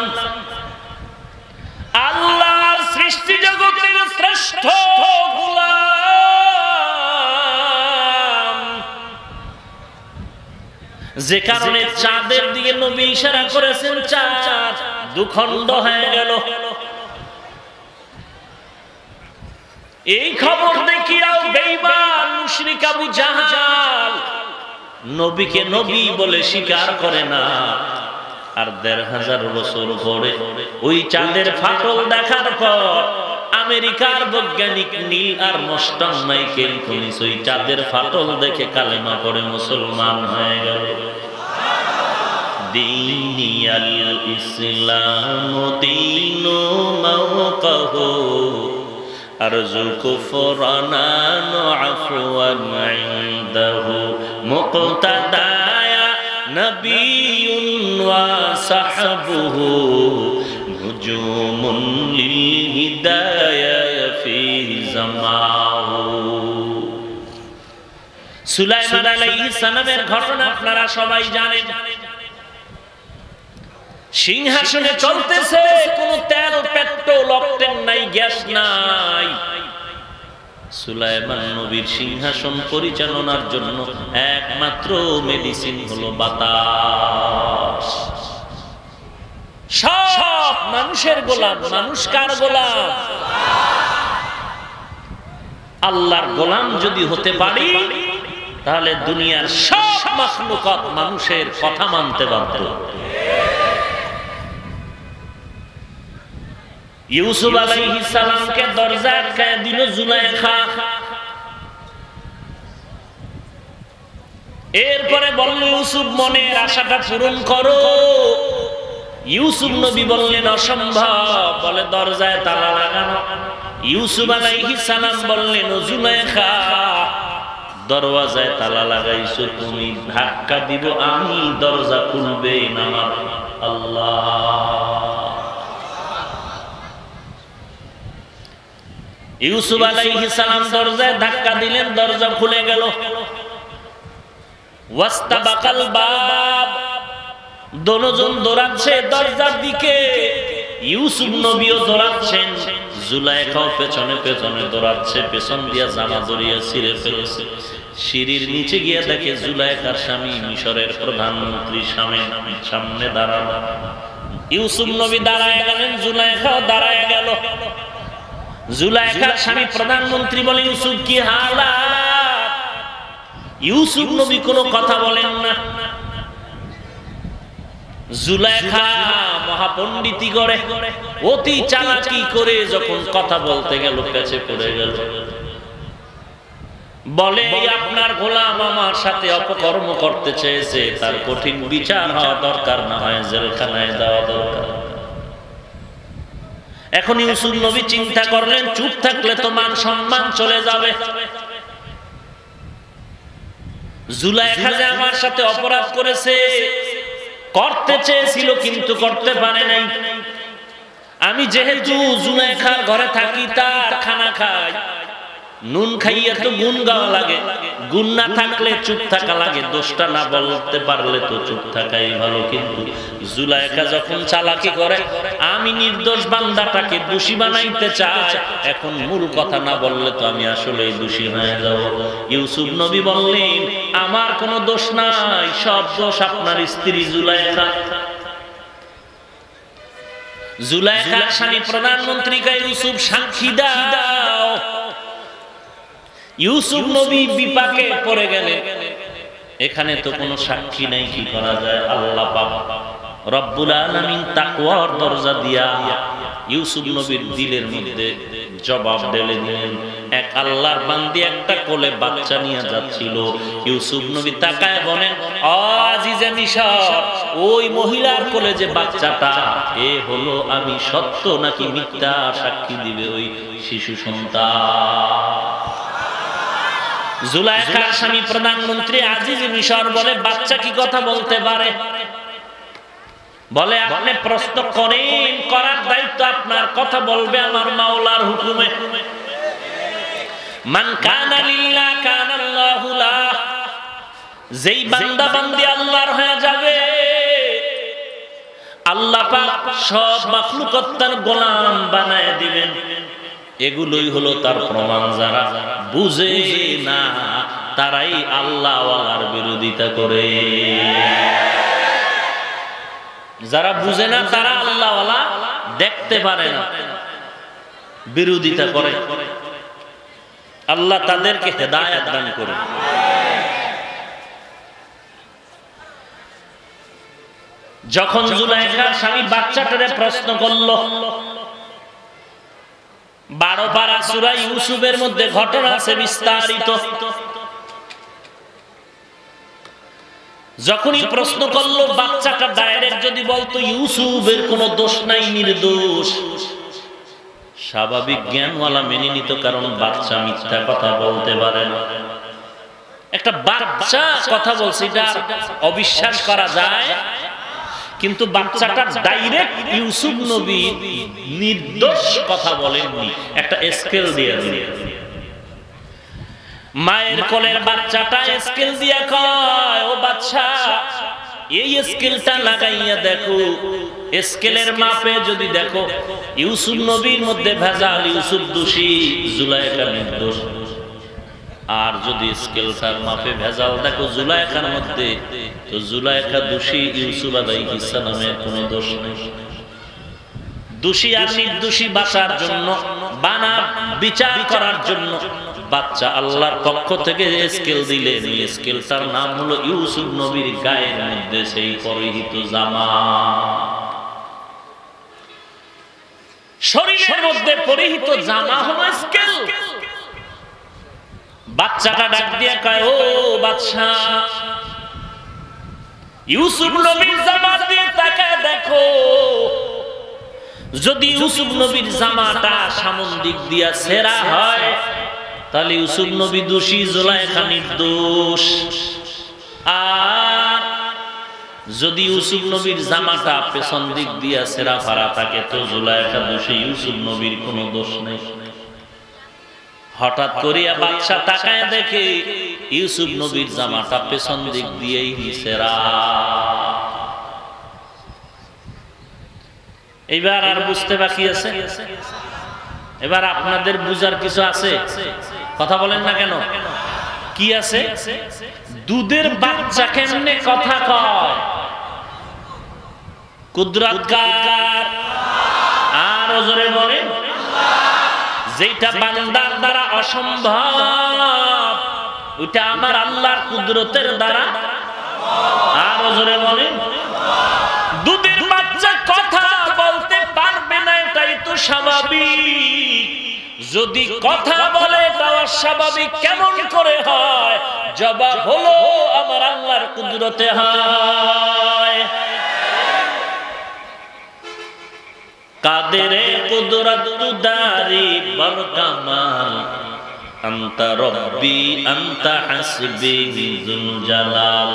আল্লাহর সৃষ্টি জগতের শ্রেষ্ঠ গোলাম, যে কারণে চাঁদের দিকে নবী ইশারা করেছেন, চাঁদ দুখণ্ড হয়ে গেল। এই খবর দেখিয়াও বেঈমান মুশরিক আবু জাহাল নবীকে নবী বলে স্বীকার করে না। আর ১৫০০ বছর পরে ওই চাঁদের ফাটল দেখার পর আমেরিকার বৈজ্ঞানিক নীল আর্মস্ট্রং মাইকেল কনিস ওই চাঁদের ফাটল দেখে কালেমা পড়ে মুসলমান হয়ে গেল। দীনিয়াল ইসলাম দীনু মাওকাহু আরজু কুফরানান আফওয়ান ইনদাহু মুক্তাদায়া নবিয়ুন ওয়া সাহবুহু নুজুমুন লিল হিদায়া ফি জামাউ। সুলাইমান আলাইহিস সালামের ঘটনা আপনারা সবাই জানেন। সিংহাসনে চলতেছে, কোন তেল পেট্রোল অক্টেন নাই, গ্যাস নাই। সুলাইমান নবীর সিংহাসন পরিচালনার জন্য একমাত্র মেডিসিন হলো বাতাস। সব মানুষের গোলাম, মানুষ কার গোলাম? আল্লাহর গোলাম যদি হতে পারি তাহলে দুনিয়ার সব মাখলুকাত মানুষের কথা মানতে বাধ্য। ইউসুফ আলাইহিস সালামকে দরজা আটকায় দিল জুলাইখা। এরপরে বলল, ইউসুফ মনের আশাটা পূরণ করো। ইউসুফ নবী বললেন অসম্ভব, বলে দরজায় তালা লাগানো। ইউসুফ আলাইহিস সালাম বললেন, ও জুলাইখা দরওয়াজায় তালা লাগাইছো তুমি, ধাক্কা দিব আমি, দরজা খুলবে না আমার আল্লাহ। ইউসুফ আলাইহিস সালাম দরজায় ধাক্কা দিলেন, দরজা খুলে গেল। ওয়াস্তাবাকাল বাব, দোনোজন দৌড়াচ্ছে দরজার দিকে। ইউসুফ নবীও দৌড়াচ্ছেন, জুলাইখাও পেছনে পেছনে দৌড়াচ্ছে, পেছন দিয়া জামা জড়িয়ে ছিঁড়ে ফেলেছে। সিঁড়ির নিচে গিয়ে দেখে জুলাইখার স্বামী মিশরের প্রধানমন্ত্রী সামনে দাঁড়ানো। ইউসুফ নবী দাঁড়ায় গেলেন, জুলাইখাও দাঁড়ায় গেল। জুলাইখার স্বামী প্রধানমন্ত্রী বলে, ইউসুফ কি হালাত? ইউসুফ নবী কোনো কথা বলেন না। জুলাইখা মহাপণ্ডিতি করে, অতি চালাকি করে যখন কথা বলতে গেল পেছে পড়ে গেল। বলে, আপনার গোলাম আমার সাথে অপকর্ম করতে চেয়েছে, তার কঠিন বিচার হওয়া দরকার, না হয় জেলখানায় দেওয়া দরকার। এখন ইউসুফ নবী চিন্তা করলেন, চুপ থাকলে তো মান সম্মান চলে যাবে। জুলাইখা যে আমার সাথে অপরাধ করেছে, করতে চেয়েছিল কিন্তু করতে পারে নাই। আমি যেহেতু জুলাইখার ঘরে থাকি, তার খানা খাই, নুন খাইয়া তো গুণ গাওয়া লাগে, গুণ না থাকলে চুপ থাকা লাগে। দোষটা না বলতে পারলে তো চুপ থাকাই ভালো। কিন্তু জুলাইখা যখন চালাকি করে, আমি নির্দোষ বান্দাটাকে দোষী বানাইতে চাই, এখন মূল কথা না বললে তো আমি আসলেই দোষী হয়ে যাব। ইউসুফ নবী বললেন, আমার কোনো দোষ নাই, সব দোষ আপনার স্ত্রী জুলাইখা। জুলাইখার স্বামী প্রধানমন্ত্রীকে, ইউসুফ সাক্ষী দাও। ইউসুফ নবী বিপাকে পড়ে গেলেন, এখানে তো কোনো সাক্ষী নাই, কি করা যায়? আল্লাহ পাক রব্বুল আলামিন তাকওয়ার দরজা দিয়া ইউসুফ নবীর দিলের মধ্যে জবাব ঢেলে দিলেন। এক আল্লাহর বান্দি একটা কোলে বাচ্চা নিয়ে যাচ্ছিল। ইউসুফ নবী তাকায় বলেন, ও আজিজে মিশর, ওই মহিলার কোলে যে বাচ্চাটা, এ হলো আমি সত্য নাকি মিথ্যা সাক্ষী দিবে ওই শিশু সন্তান। জুলাইখার স্বামী প্রধানমন্ত্রী আজিজ মিশর বলে, বাচ্চা কি কথা বলতে পারে? বলে, আপনি প্রশ্ন করেন, করার দায়িত্ব আপনার, কথা বলবে আমার মাওলার হুকুমে। মান কানা লিল্লাহ কানা আল্লাহু লাহ, যেই বান্দা বান্দি আল্লাহর হয়ে যাবে, আল্লাহ পাক সব মাখলুকাত তার গোলাম বানায় দিবেন। এগুলোই হলো তার প্রমাণ। যারা বুঝে না তারাই আল্লাহ ওয়ালার বিরোধিতা করে। যারা বুঝে না তারা আল্লাহ ওয়ালা দেখতে পারে না, বিরোধিতা করে। আল্লাহ তাদেরকে হেদায়েত দান করে। যখন জুলাইখার স্বামী বাচ্চাটারে প্রশ্ন করলো, 12 পারা সূরা ইউসুফের মধ্যে ঘটনা আছে বিস্তারিত। যখনই প্রশ্ন করলো, বাচ্চাটা ডাইরেক্ট যদি বলতো ইউসুফের কোনো দোষ নাই, নির্দোষ, স্বাভাবিক জ্ঞানওয়ালা মেনে নিত, কারণ বাচ্চা মিথ্যা কথা বলতে পারে না। একটা বাচ্চা কথা বলছে, এটা অবিশ্বাস করা যায়, কিন্তু বাচ্চাটা ডাইরেক্ট ইউসুফ নবী নির্দোষ কথা বলেননি, একটা স্কেল দিয়ে দিলেন। মায়ের কোলের বাচ্চাটা স্কেল দিয়ে কয়, ও বাচ্চা, এই স্কেলটা লাগাইয়া দেখো, স্কেলের মাপে যদি দেখো ইউসুফ নবীর মধ্যে ভেজাল, ইউসুফ দোষী, জুলাইখা নির্দোষ। আর যদি স্কেলটার মাপে ভেজাল দেখো জুলাইখার মধ্যে, তো জুলাইখা দোষী, ইউসুফ আলাইহিস সালামের কোনো দোষ নেই। দোষী আর নির্দোষী বাঁচার জন্য, বানা বিচার করার জন্য বাচ্চা আল্লাহর পক্ষ থেকে স্কেল দিলেন। এই স্কেলটার নাম হলো ইউসুফ নবীর গায়ের মধ্যে সেই পরিহিত জামা। শরীরের মধ্যে পরিহিত জামা হলো স্কেল। বাচ্চাটা ডাক দিয়া কয়, ও বাচ্চা, ইউসুফ নবীর জামা দিয়ে তাকায় দেখো, যদি ইউসুফ নবীর জামাটা সামন দিক দিয়া ছেঁড়া হয়, তাহলে ইউসুফ নবী দোষী, জুলাইখা নির্দোষ। আর যদি ইউসুফ নবীর জামাটা পেছন দিক দিয়া ছেঁড়া ফাড়া থাকে, তো জুলাইখা দোষী, ইউসুফ নবীর কোনো দোষ নেই। হঠাৎ করিয়া বাচ্চা তাকায় দেখে ইউসুফ নবীর জামাটা পেছন দিক দিয়েই ছেঁড়া। এবার আর বুঝতে বাকি আছে? এবার আপনাদের বুঝার কিছু আছে? কথা বলেন না কেন? কি আছে? দুধের বাচ্চা কেমনে কথা কয়? কুদরত কার? আর জোরে বলেন। যেটা বান্দার দ্বারা অসম্ভব, ওইটা আমার আল্লাহর কুদরতের দ্বারা। আর জোরে বলেন। দুধের বাচ্চা কথা বলতে পারবে না, এটাই তো স্বাভাবিক। যদি কথা বলে তা অস্বাভাবিক কেমন করে হয়? জবাব হলো আমার আল্লাহর কুদরতে হয়। কাদেরে কুদরত দারি বরকামাল, আনতা রব্বি আনতা হাসবি যুল জালাল,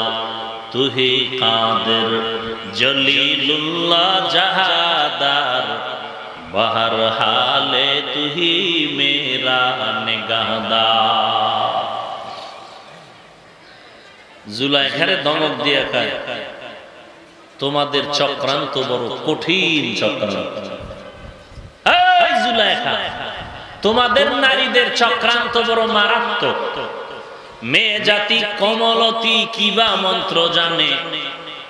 তুহি কাদের জলিলুল্লাহ জাহাদার, বাহর হালে তুহি মেরা নিগাহদার। জুলাইখারে ধমক দিয়ে কয়, তোমাদের চক্রান্ত বড় কঠিন চক্রান্ত। এই জুলাইখা, তোমাদের নারীদের চক্রান্ত বড় মারাত্মক। মেয়ে জাতি কমলতি কিবা মন্ত্র জানে,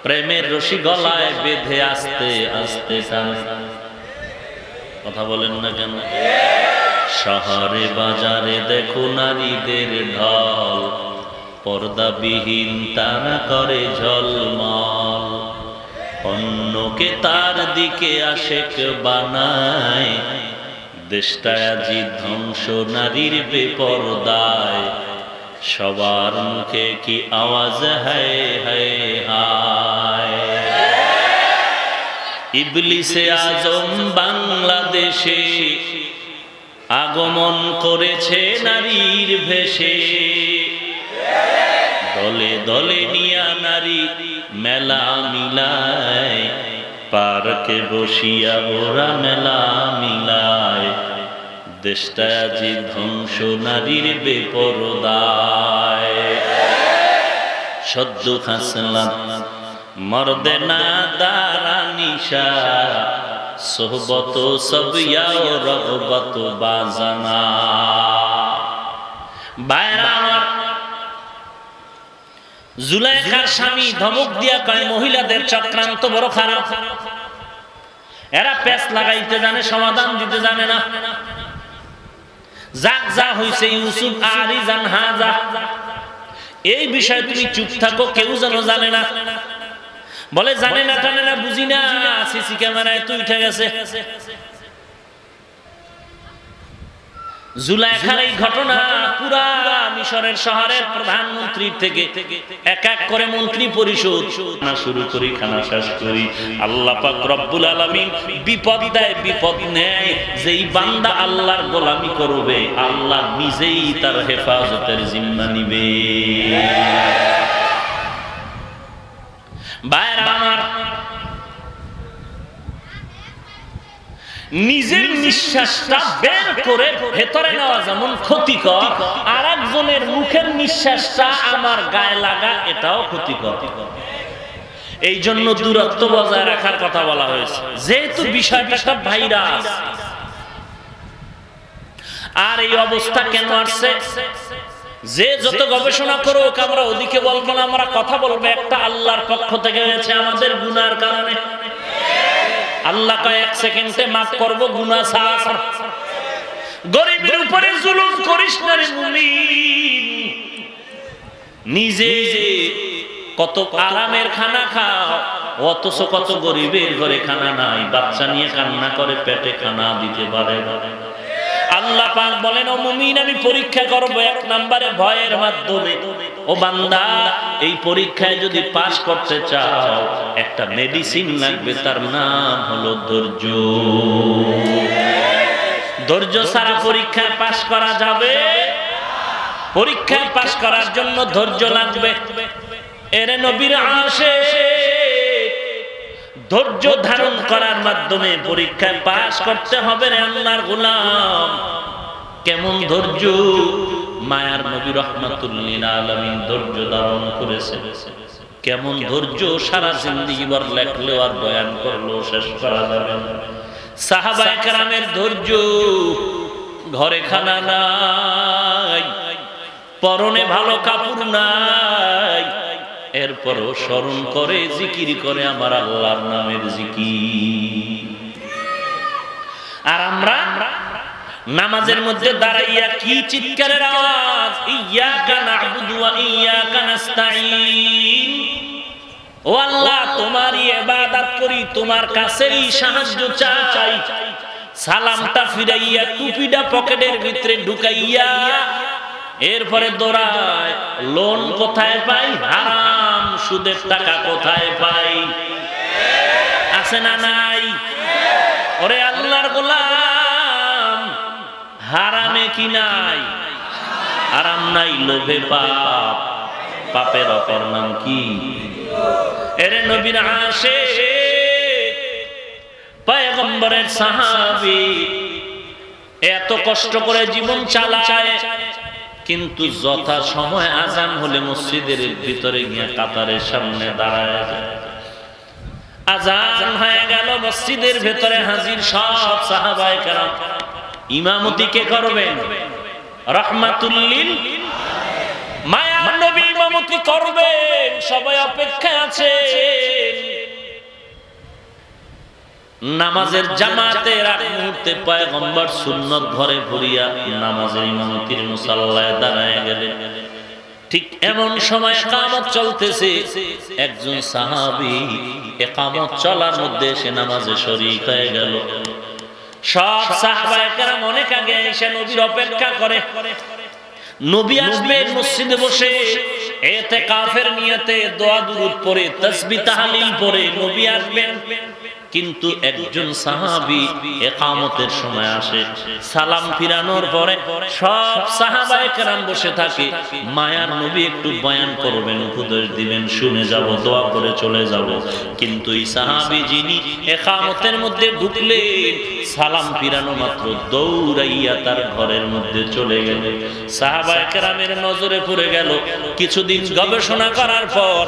প্রেমের রশি গলায় বেঁধে আস্তে আস্তে টানে। কথা বলেন না কেন? শহরে বাজারে দেখো নারীদের ঢল, পর্দাবিহীন তারা করে ঝলমল, অন্যকে তার দিকে আশেক বানায়, দেশটা আজি ধ্বংস নারীর বেপরদায়, সবার মুখে কি আওয়াজ হায় হায় হায়। ইবলিসে আজম বাংলাদেশে আগমন করেছে নারীর ভেষে, দলে দলে নিয়া নারী মেলা মিলায়, পার্কে বসিয়া ওরা মেলা মিলায়, দেশটা আজি ধ্বংস নারীর বেপরদায়। সদ্য খাসলাম মর্দে না দারানি নিশা সোহবত সব ইয়াও রগবত বাজানা। বাইরা আমার, জুলাইখার স্বামী ধমক দিয়া কয় মহিলাদের চক্রান্ত বড় খারাপ, এরা পেঁচ লাগাইতে জানে, সমাধান দিতে জানে না। যাক যা হইছে ইউসুফ আরি জান হাজা, এই বিষয়ে তুমি চুপ থাকো, কেউ যেন জানে না। বলে জানে না টানে না বুঝি না, সিসি ক্যামেরায় তুই উঠে গেছে। জুলাইখার এই ঘটনা পুরা মিশরের শহরের প্রধানমন্ত্রীর থেকে এক এক করে মন্ত্রী পরিষদ না শুরু করি, খানা শেষ করি। আল্লাহ পাক রব্বুল আলামিন বিপদ দেয়, বিপদ নেয়। যেই বান্দা আল্লাহর গোলামি করবে, আল্লাহ নিজেই তার হেফাজতের জিম্মা নিবে। ভাইরা আমার, নিজের নিঃশ্বাসটা বের করে ভেতরে নেওয়া যেমন ক্ষতিকর, আর একজনের মুখের নিঃশ্বাসটা আমার গায়ে লাগা এটাও ক্ষতিকর। এই জন্য দূরত্ব বজায় রাখার কথা বলা হয়েছে, যেহেতু বিষয়টা একটা ভাইরাস। আর এই অবস্থা কেন আসছে? যে যত গবেষণা করুক, আমরা ওদিকে বলবো না, আমরা কথা বলবো একটা আল্লাহর পক্ষ থেকে হয়েছে আমাদের গুনার কারণে। আল্লাহ কয়েক সেকেন্ডে মাফ করবো গুনাহ ছাড়। গরিবের উপরে জুলুম করিস না রে মুমিন। নিজে কত আরামের খানা খাও, অথচ কত গরিবের ঘরে খানা নাই, বাচ্চা নিয়ে কান্না করে, পেটে খানা দিতে পারে। আল্লাহ পাক বলেন, ও মুমিন আমি পরীক্ষা করব এক নম্বরে ভয়ের মাধ্যমে। ও বান্দা, এই পরীক্ষায় যদি পাস করতে চাও, একটা মেডিসিন লাগবে, তার নাম হলো ধৈর্য। ধৈর্য ছাড়া পরীক্ষায় পাস করা যাবে? পরীক্ষায় পাস করার জন্য ধৈর্য লাগবে। এরে নবীর আশিক, ধৈর্য ধারণ করার মাধ্যমে পরীক্ষায় পাস করতে হবে রে আল্লাহর গোলাম। কেমন ধৈর্য? মায়ার নবী রাহমাতুল লিল আলামিন ধৈর্য ধারণ করেছে। কেমন ধৈর্য? সারা জিন্দেগি ভর লেখলেও আর বয়ান করলেও শেষ করা যাবে না। সাহাবায়ে কেরামের ধৈর্য, ঘরে খানা নাই, পরনে ভালো কাপড় নাই, এরপরও স্মরণ করে, জিকির করে আমার আল্লাহর নামের জিকির। আর আমরা নামাজের মধ্যে দাঁড়াইয়া কি চিৎকারের আওয়াজ! ইয়াকা না'বুদু ওয়া ইয়াকা নাস্তাঈন। ও আল্লাহ, তোমারই ইবাদত করি, তোমার কাছেই সাহায্য চাই। সালামটা ফিরাইয়া, টুপিটা পকেটের ভিতরে ঢুকাইয়া, এরপরে দৌড়ায়, লোন কোথায় পাই, হারাম সুদের টাকা কোথায় পাই, আছে না নাই? ওরে আল্লাহর গোলাম, হারামে কি নাই? হারাম নাই, লোভে পাপ, পাপের অপর নাম কি? এরে নবীর আশিক, পয়গম্বরের সাহাবী, এত কষ্ট করে জীবন চালায়, কিন্তু যথা সময় আজান হলে মসজিদের ভিতরে গিয়ে কাতারের সামনে দাঁড়ায় যায়। আজান হয়ে গেল, মসজিদের ভেতরে হাজির সব সাহাবায়ে কেরাম। ইমামতি কে করবেন? রাহমাতুল লিল মায়ার নবী ইমামতি করবেন। সবাই অপেক্ষায় আছে। নামাজের জামাতের আগ মুহূর্তে পয়গম্বর সুন্নত ঘরে ভরিয়া নামাজের ইমামতির মুসাল্লায় দাঁড়ায় গেলেন। ঠিক এমন সময় ইকামত চলতেছে, একজন সাহাবী ইকামত চলার মধ্যে এসে নামাজে শরীক হয়ে গেল। সব সাহাবায়ে কেরাম অনেক আগে এসে নবীর অপেক্ষা করে। নবী আসবেন, মসজিদে বসে ইতিকাফের নিয়তে দোয়া দুরূদ পড়ে, তাসবিহ তাহলিল পড়ে নবী আসবেন। কিন্তু একজন সাহাবী ইকামতের সময় আসে, সালাম ফিরানোর পরে সব সাহাবায়ে কেরাম বসে থাকে। মায়ার নবী একটু বয়ান করবেন, উপদেশ দিবেন, শুনে যাব, দোয়া করে চলে যাব। কিন্তু এই সাহাবী যিনি ইকামতের মধ্যে ঢুকলেন, সালাম ফিরানো মাত্র দৌড়াইয়া তার ঘরের মধ্যে চলে গেলেন। সাহাবায়ে কেরামের নজরে পড়ে গেল। কিছুদিন গবেষণা করার পর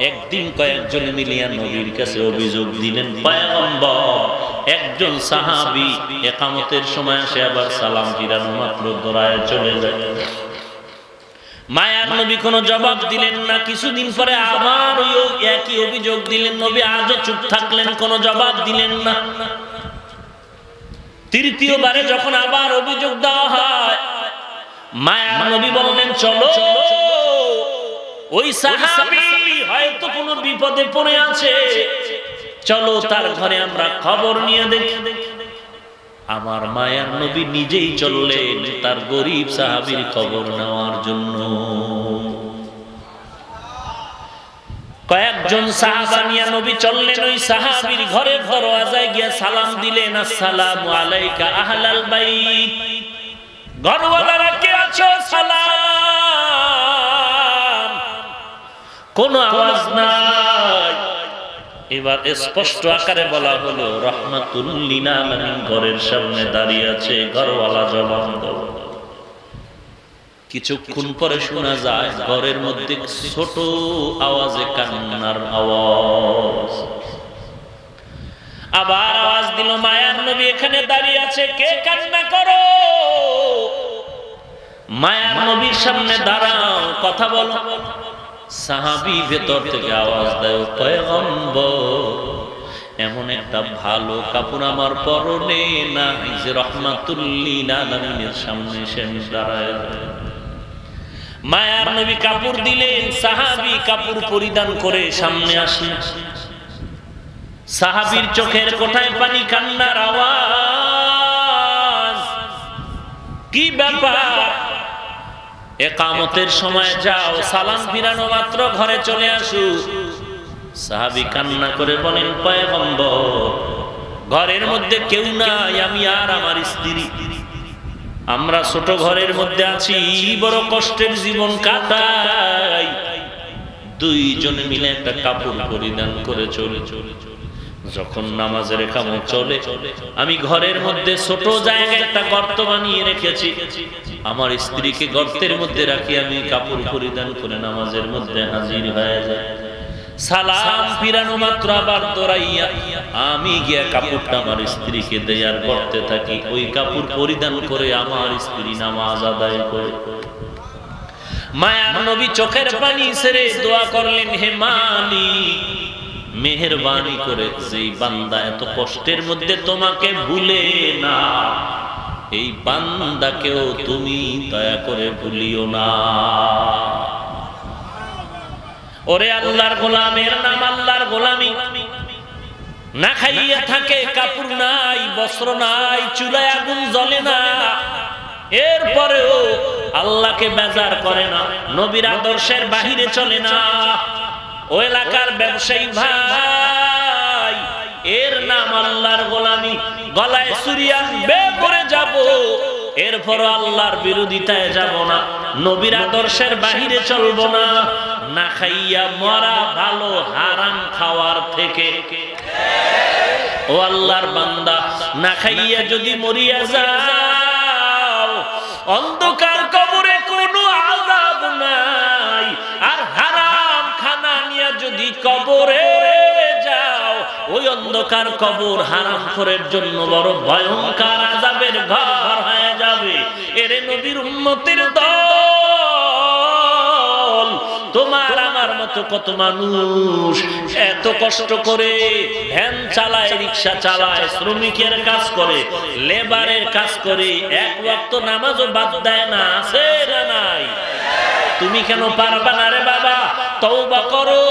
একদিন কয়েকজন মিলিয়া নবীর কাছে অভিযোগ দিলেন, পয়গম্বর একজন সাহাবী ইকামতের সময় আসে আবার সালাম ফিরানো মাত্র দৌড়ায় চলে যায়। মায়ার নবী কোনো জবাব দিলেন না। কিছুদিন পরে আবার ওই একই অভিযোগ দিলেন, নবী আজও চুপ থাকলেন, কোনো জবাব দিলেন না। তৃতীয়বারে যখন আবার অভিযোগ দেওয়া হয়, মায়ার নবী বললেন, চলো ওই সাহাবী হয়তো কোনো বিপদে পড়ে আছে, চলো তার ঘরে আমরা খবর নিয়ে দেখি। আমার মায়ার নবী নিজেই চললেন তার গরিব সাহাবীর খবর নেওয়ার জন্য। কয়েকজন সাহাবা নিয়ে নবী চললেন ওই সাহাবীর ঘরে, দরওয়াজায় গিয়ে সালাম দিলেন, আসসালামু আলাইকা আহলাল বাইত। ঘরওয়ালারা কে আছো? সালাম। কোনো আওয়াজ নাই। এবার স্পষ্ট আকারে বলা হলো, রাহমাতুল লিল আলামিন ঘরের সামনে দাঁড়িয়ে আছে। ঘরওয়ালা জবাব দাও। কিছুক্ষণ পরে শোনা যায় ঘরের মধ্যে ছোট আওয়াজে কান্নার আওয়াজ। আবার আওয়াজ দিল, মায়ার নবী এখানে দাঁড়িয়ে আছে, কে কান্না করো? মায়ার নবীর সামনে দাঁড়াও, কথা বলো। সাহাবী ভেতর থেকে আওয়াজ দেয়, পয়গম্বর এমন একটা ভালো কাপড় আমার পরনে নাই যে রাহমাতুল লিল আলামিনের সামনে এসে দাঁড়ায়। মায়ার নবী কাপড় দিলেন, সাহাবী কাপড় পরিধান করে সামনে আসলেন। সাহাবীর চোখের কোঠায় পানি, কান্নার আওয়াজ। কি ব্যাপার? ইকামতের সময় যাও, সালাম ফিরানো মাত্র ঘরে চলে আসো। সাহাবী কান্না করে বলেন, পয়গম্বর ঘরের মধ্যে কেউ নাই, আমি আর আমার স্ত্রী, আমরা ছোট ঘরের মধ্যে আছি, বড় কষ্টের জীবন কাটাই। দুইজন মিলে একটা কাপড় পরিধান করে চলে। যখন নামাজের ইকামত চলে, আমি ঘরের মধ্যে ছোট জায়গায় একটা গর্ত বানিয়ে রেখেছি। আমার স্ত্রীকে গর্তের মধ্যে রাখি, আমি কাপড় পরিধান করে নামাজের মধ্যে হাজির হয়ে যায়। সালাম ফিরানো মাত্র আবার দৌড়াইয়া আমি গিয়া কাপড়টা আমার স্ত্রীকে দেয়ার করতে থাকি। ওই কাপড় পরিধান করে আমার স্ত্রী নামাজ আদায় করে। মায়ার নবী চোখের পানি ছেড়ে দোয়া করলেন, হে মালিক মেহেরবানি করে যেই বান্দা এত কষ্টের মধ্যে তোমাকে ভুলে না, এই বান্দাকেও তুমি দয়া করে ভুলিও না। ওরে আল্লাহর গোলামের নাম আল্লাহর গোলামি। না খাইয়া থাকে, কাপড় নাই, বস্ত্র নাই, চুলায় আগুন জ্বলে না, এরপরেও আল্লাহকে বেজার করে না, নবীর আদর্শের বাহিরে চলে না। ও এলাকার ব্যবসায়ী ভাই, এর নাম আল্লাহর গোলামি। গলায় ছুরি আনবে পরে যাব, এরপর আল্লাহর বিরোধিতায় যাব না, নবীর আদর্শের বাহিরে চলবো না। না খাইয়া মরা ভালো হারাম খাওয়ার থেকে। ও আল্লাহর বান্দা, না খাইয়া যদি মরিয়া যাও, অন্ধকার কবরে কোনো আযাব নাই। আর হারাম খানা নিয়ে যদি কবরে যাও, ওই অন্ধকার কবর হারামখোরের জন্য বড় ভয়ঙ্কর আযাবের ঘর হয়ে যাবে। এরে নবীর উম্মতের দল, তোমার আমার মতো কত মানুষ এত কষ্ট করে ভ্যান চালায়, রিক্সা চালায়, শ্রমিকের কাজ করে, লেবারের কাজ করে, এক ওয়াক্ত নামাজও বাদ দেয় না, আছে না নাই? তুমি কেন পারবা না রে বাবা? তওবা করো।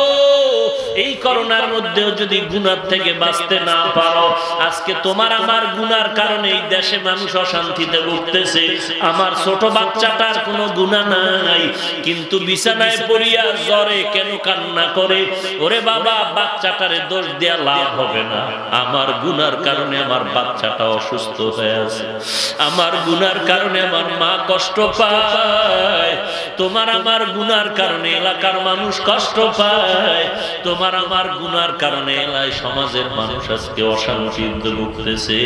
এই করোনার মধ্যেও যদি গুনাহ থেকে বাঁচতে না পারো, আজকে তোমার আমার গুনার কারণে এই দেশে মানুষ অশান্তিতে ভুগতেছে। আমার ছোট বাচ্চাটার কোনো গুনাহ নাই, কিন্তু বিছানায় পড়িয়া জ্বরে কেন কান্না করে? ওরে বাবা, বাচ্চাটারে দোষ দেয়া লাভ হবে না। আমার গুনার কারণে আমার বাচ্চাটা অসুস্থ হয়ে আছে, আমার গুনার কারণে আমার মা কষ্ট পায়, তোমার আমার গুনার কারণে এলাকার মানুষ কষ্ট পায়, তোমার আমার আমার গুনার কারণে এলাই সমাজের মানুষ আজকে অশান্তিতে ভুগতেছে।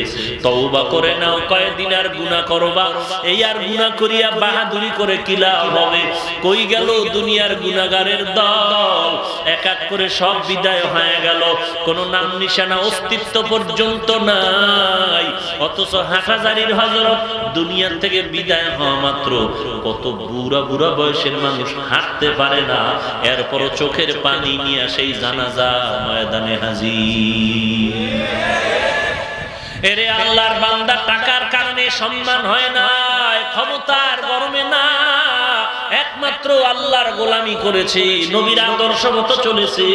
তওবা করে নাও, কয়দিন আর গুনাহ করবা? এই আর গুনাহ করিয়া বাহাদুরি করে কি লাভ হবে? কই গেল দুনিয়ার গুনাহগারের দল? এক এক করে সব বিদায় হয়ে গেল, কোনো নাম নিশানা অস্তিত্ব পর্যন্ত নাই। অথচ হাটহাজারীর হযরত দুনিয়ার থেকে বিদায় হওয়া মাত্র কত বুড়া বুড়া বয়সের মানুষ হাঁটতে পারে না, এরপরও চোখের পানি নিয়ে সেই জানাজা ময়দানে হাজির। এরে আল্লাহর বান্দা, টাকার কারণে সম্মান হয় না, ক্ষমতার গরমে না, একমাত্র আল্লাহর গোলামি করেছে, নবীর আদর্শ মতো চলেছে।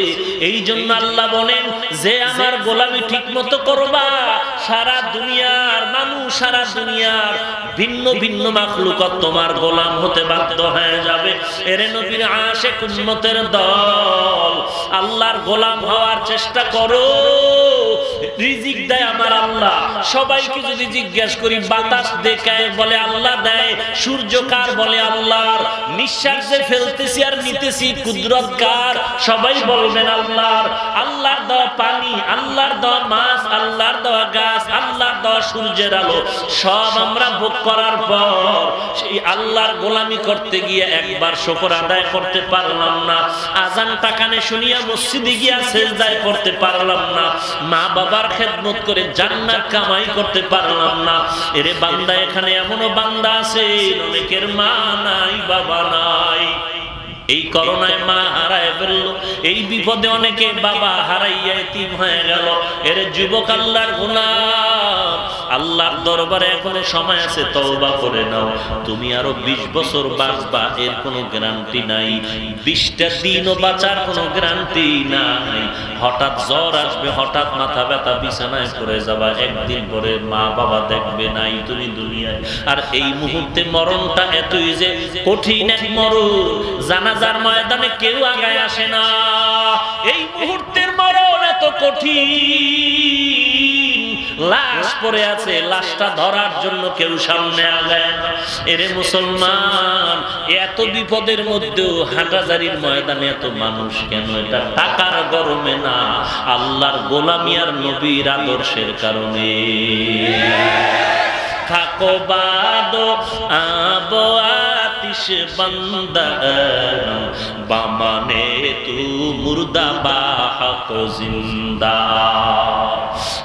এই জন্য আল্লাহ বলেন যে আমার গোলামি ঠিক মতো করবা, সারা দুনিয়ার মানুষ, সারা দুনিয়ার ভিন্ন ভিন্ন মাখলুকাত তোমার গোলাম হতে বাধ্য হয়ে যাবে। এরে নবীর আশিক উম্মতের দল, আল্লাহর গোলাম হওয়ার চেষ্টা করো। রিজিক দেয় আমার আল্লাহ। সবাইকে যদি জিজ্ঞাসা করি, বাতাস দেখে বলে আল্লাহ দেয়, সূর্য কার বলে আল্লাহর, নিঃশ্বাস যে ফেলতেছি আর নিতেছি কুদরত কার, সবাই বলবেন আল্লাহর। আল্লাহর দেওয়া পানি, আল্লাহর দেওয়া মাছ, আল্লাহর দেওয়া গাছ, আল্লাহর দেওয়া সূর্যের আলো, সব আমরা ভোগ করার পর সেই আল্লাহর গোলামি করতে গিয়ে একবার শুকর আদায় করতে পারলাম না, আজানটা কানে শুনিয়া মসজিদে গিয়া সেজদায় করতে পারলাম না, মা বাবার খেদমত করে জান্নাত কামাই করতে পারলাম না। এরে বান্দা, এখানে এমনও বান্দা আছে অনেকের মা নাই, বাবা নাই। এই করোনায় মা হারায় ফেলল, এই বিপদে অনেকে বাবা হারাইয়া এতিম হয়ে গেল। এর যুবক আল্লাহর গোলাম, আল্লাহর দরবারে এখনো সময় আছে, তওবা করে নাও। তুমি আরো 20 বছর বাঁচবা, এর কোনো গ্যারান্টি নাই। 20টা দিনও বাঁচার কোনো গ্যারান্টি নাই। হঠাৎ জ্বর আসবে, হঠাৎ মাথা ব্যথা, বিছানায় পড়ে যাবা, একদিন পরে মা বাবা দেখবে নাই তুমি দুনিয়ায়। আর এই মুহূর্তে মরণটা এতই যে কঠিন এক মরণ, জানাজার ময়দানে কেউ আগায় আসে না। এই মুহূর্তের মরণ এত কঠিন, লাশ পড়ে আছে, লাশটা ধরার জন্য কেউ সামনে আগায় না। এরে মুসলমান, এত বিপদের মধ্যেও হাটহাজারীর ময়দানে এত মানুষ কেন? এটা টাকার গরমে না, আল্লাহর গোলামি আর নবীর আদর্শের কারণে। থাকো বাদো আবো আতিশ বান্দা, বামানে তু মুর্দা বাহক জিন্দা।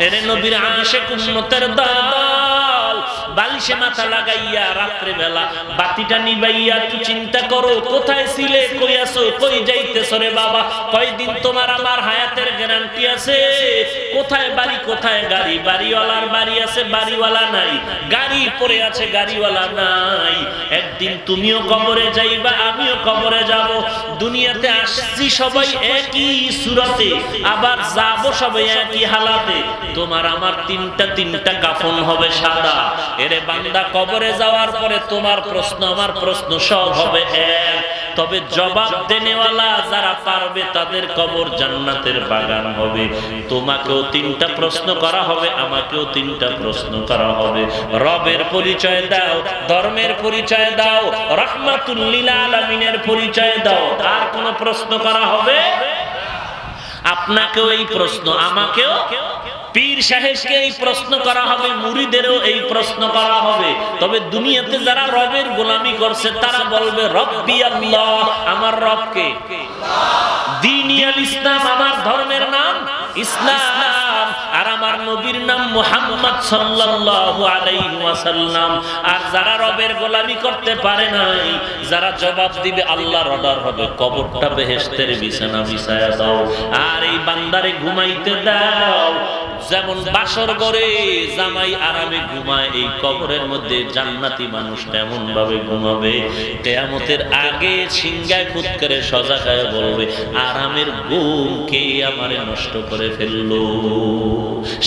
এরে নবীর আশিক উম্মতের দল, বালিশে মাথা লাগাইয়া রাত্রে বেলা বাতিটা নিবাইয়া একটু চিন্তা করো, কোথায় ছিলে, কই আছো, কই যাইতেছো রে বাবা? কয়দিন তোমার আমার হায়াতের গ্যারান্টি আছে? কোথায় বাড়ি, কোথায় গাড়ি? বাড়িওয়ালার বাড়ি আছে, বাড়িওয়ালা নাই। গাড়ি পড়ে আছে, গাড়িওয়ালা নাই। একদিন তুমিও কবরে যাইবা, আমিও কবরে যাব। দুনিয়াতে আসছি সবাই একই সুরতে, আবার যাব সবাই একই হালাতে। তোমার আমার তিনটা কাফন হবে সাদা। এরে বান্দা, কবরে যাওয়ার পরে তোমার প্রশ্ন আমার প্রশ্ন সব হবে এক, তবে জবাব দেনেওয়ালা যারা পারবে তাদের কবর জান্নাতের বাগান হবে। তোমাকেও 3টা প্রশ্ন করা হবে, আমাকেও 3টা প্রশ্ন করা হবে। রবের পরিচয় দাও, ধর্মের পরিচয় দাও, রাহমাতুল লিল আলামিনের পরিচয় দাও। আর কোন প্রশ্ন করা হবে? আপনাকেও এই প্রশ্ন, আমাকেও, পীর সাহেবকে এই প্রশ্ন করা হবে, মুরিদেরও এই প্রশ্ন করা হবে। তবে দুনিয়াতে যারা রবের গোলামি করছে তারা বলবে রব্বি আল্লাহ, আমার রবকে। দ্বীনি আল ইসলাম, আমার ধর্মের নাম ইসলাম, আর আমার নবীর নাম মুহাম্মদ সাল্লাল্লাহু আলাইহি ওয়াসাল্লাম। আর যারা রবের গোলামি করতে পারে নাই, যারা জবাব দিবে আল্লাহর অর্ডার হবে, কবরটা বেহেশতের বিছানা বিছায়া দাও, আর এই বান্দারে ঘুমাইতে দাও। যেমন বাসর ঘরে জামাই আরামে ঘুমায়, এই কবরের মধ্যে জান্নাতি মানুষ তেমন ভাবে ঘুমাবে। কিয়ামতের আগে সিংহায় ফুৎ করে সজাগায় বলবে, আরামের ঘুম কে আমারে নষ্ট করে ফেললো?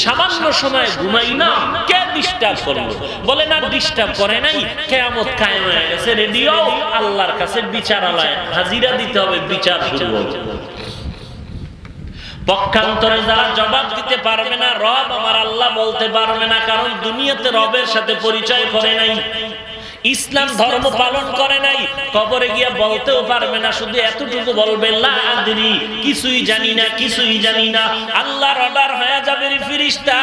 সামান্য সময় ঘুমাই না, কে ডিস্টার্ব করলো? বলে না, ডিস্টার্ব করে নাই, কিয়ামত কায়েম হয়ে গেছে, রেডিও আল্লাহর কাছে বিচারালয় হাজিরা দিতে হবে, বিচার শুরু হবে। পক্ষান্তরে যারা জবাব দিতে পারবে না, রব আমার আল্লাহ বলতে পারবে না, কারণ দুনিয়াতে রবের সাথে পরিচয় করে নাই। ইসলাম ধর্ম পালন করে নাই, কবরে গিয়া বলতেও পারবে না, শুধু এতটুকু বলবে লা আদরি, কিছুই জানি না, কিছুই জানি না। আল্লাহর অর্ডার হয়ে যাবে, ফেরেশতা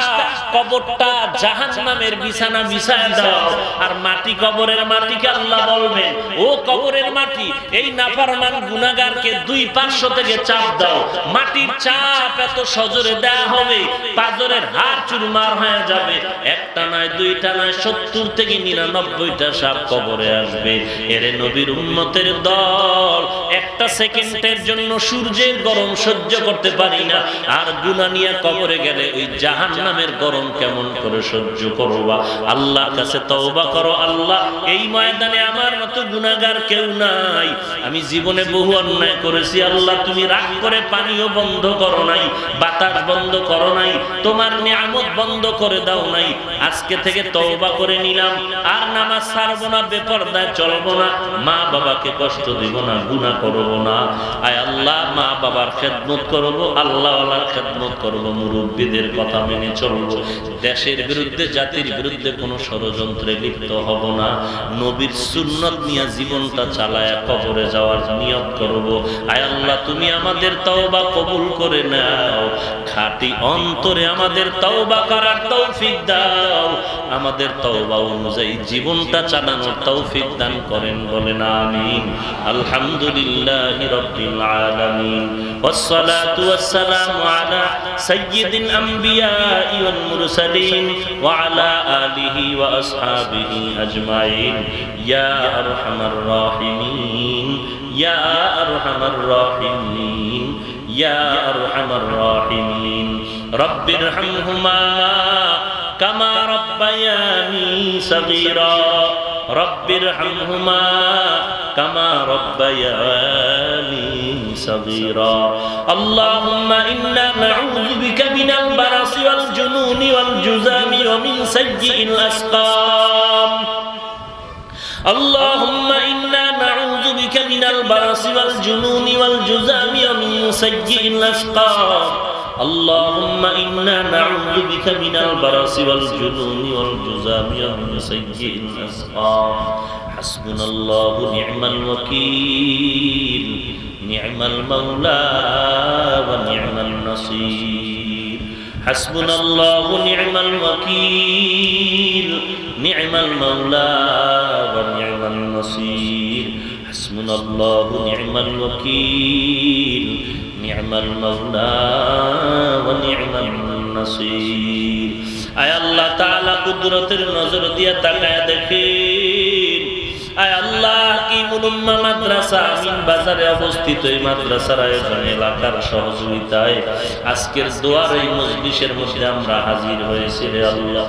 কবরটা জাহান্নামের বিছানা বিছায় দাও। আর মাটি, কবরের মাটিকে আল্লাহ বলবেন, ও কবরের মাটি, এই নাফরমান গুনাহগারকে দুই পার্শ্ব থেকে চাপ দাও। মাটির চাপ এত সজোরে দেয়া হবে, পাজরের হাড় চুরমার হয়ে যাবে। একটা নয়, দুইটা নয়, 70 থেকে 99টা সাপ কবরে আসবে। এরে নবীর উম্মতের দল, একটা সেকেন্ডের জন্য সূর্যের গরম সহ্য করতে পারি না, আর গুনাহ নিয়ে কবরে গেলে ওই জাহান্নামের গরম কেমন করে সহ্য করবা? আল্লাহর কাছে তওবা করো, আল্লাহ এই ময়দানে আমার মতো গুনাহগার কেউ নাই, আমি জীবনে বহু অন্যায় করেছি। আল্লাহ তুমি রাগ করে পানিও বন্ধ করো নাই, বাতাস বন্ধ করো নাই, তোমার নিয়ামত বন্ধ করে দাও নাই। আজকে থেকে তওবা করে নিলাম, আর নামাজ ছাড়বো না, বেপরদায় চলবো না, মা বাবাকে কষ্ট দিব না, গুনাহ করব না। আয় আল্লাহ, মা বাবার খেদমত করব, আল্লাহওয়ালার খেদমত করব, মুরব্বীদের কথা মেনে চলব, দেশের বিরুদ্ধে, জাতির বিরুদ্ধে কোনো ষড়যন্ত্রে লিপ্ত হব না, নবীর সুন্নত নিয়ে জীবনটা চালায়া কবরে যাওয়ার নিয়ত করব। আয় আল্লাহ, তুমি আমাদের তওবা কবুল করে নাও, খাঁটি অন্তরে আমাদের তওবা করার তৌফিক দাও, আমাদের তওবা অনুযায়ী জীবনটা চালানোর তৌফিক দান করেন, বলেন আমিন। আলহামদুলিল্লাহি রাব্বিল আলামিন, ওয়াসসালাতু ওয়াসসালামু আলা সাইয়্যিদিল আমবিয়াই ওয়াল মুরসালিন ওয়া আলা আলিহি ওয়া আসহাবিহি আজমাইন। ইয়া আরহামার রাহিমিন, ইয়া আরহামার রাহিমিন, ইয়া আরহামার রাহিমিন। রব্বিরহামহুমা কামা রব্বায়ানি সগীরা, রব্বিরহামহুমা কামা রব্বায়ানি সগীরা। আল্লাহুম্মা ইন্না নাউযু বিকা মিনাল বারাসি ওয়াল জুনুনি ওয়াল জুযামি ওয়া মিন সাইয়্যিল আসকাম। اللهم إنا نعوذ بك من البرص والجنون والجذام ومن سيء الأسقام. اللهم إنا نعوذ بك من البرص والجنون والجذام ومن سيء الأسقام. حسبنا الله نعم الوكيل، نعم المولى ونعم النصير. حسبنا الله نعم الوكيل، نعم المولى ونعم النصير. حسبنا الله نعم الوكيل، نعم المولى ونعم النصير. আয় আল্লাহ তাআলা কুদরতের নজর দিয়া তাকায় দেখেন, আয় আল্লাহ কি মুনুম্মা মাদ্রাসা আমিন বাজারে অবস্থিত, এই মাদ্রাসার আয়োজন এলাকার সহযোগিতায় আজকের দোয়ার এই মজলিসের মধ্যে আমরা হাজির হয়েছি রে আল্লাহ।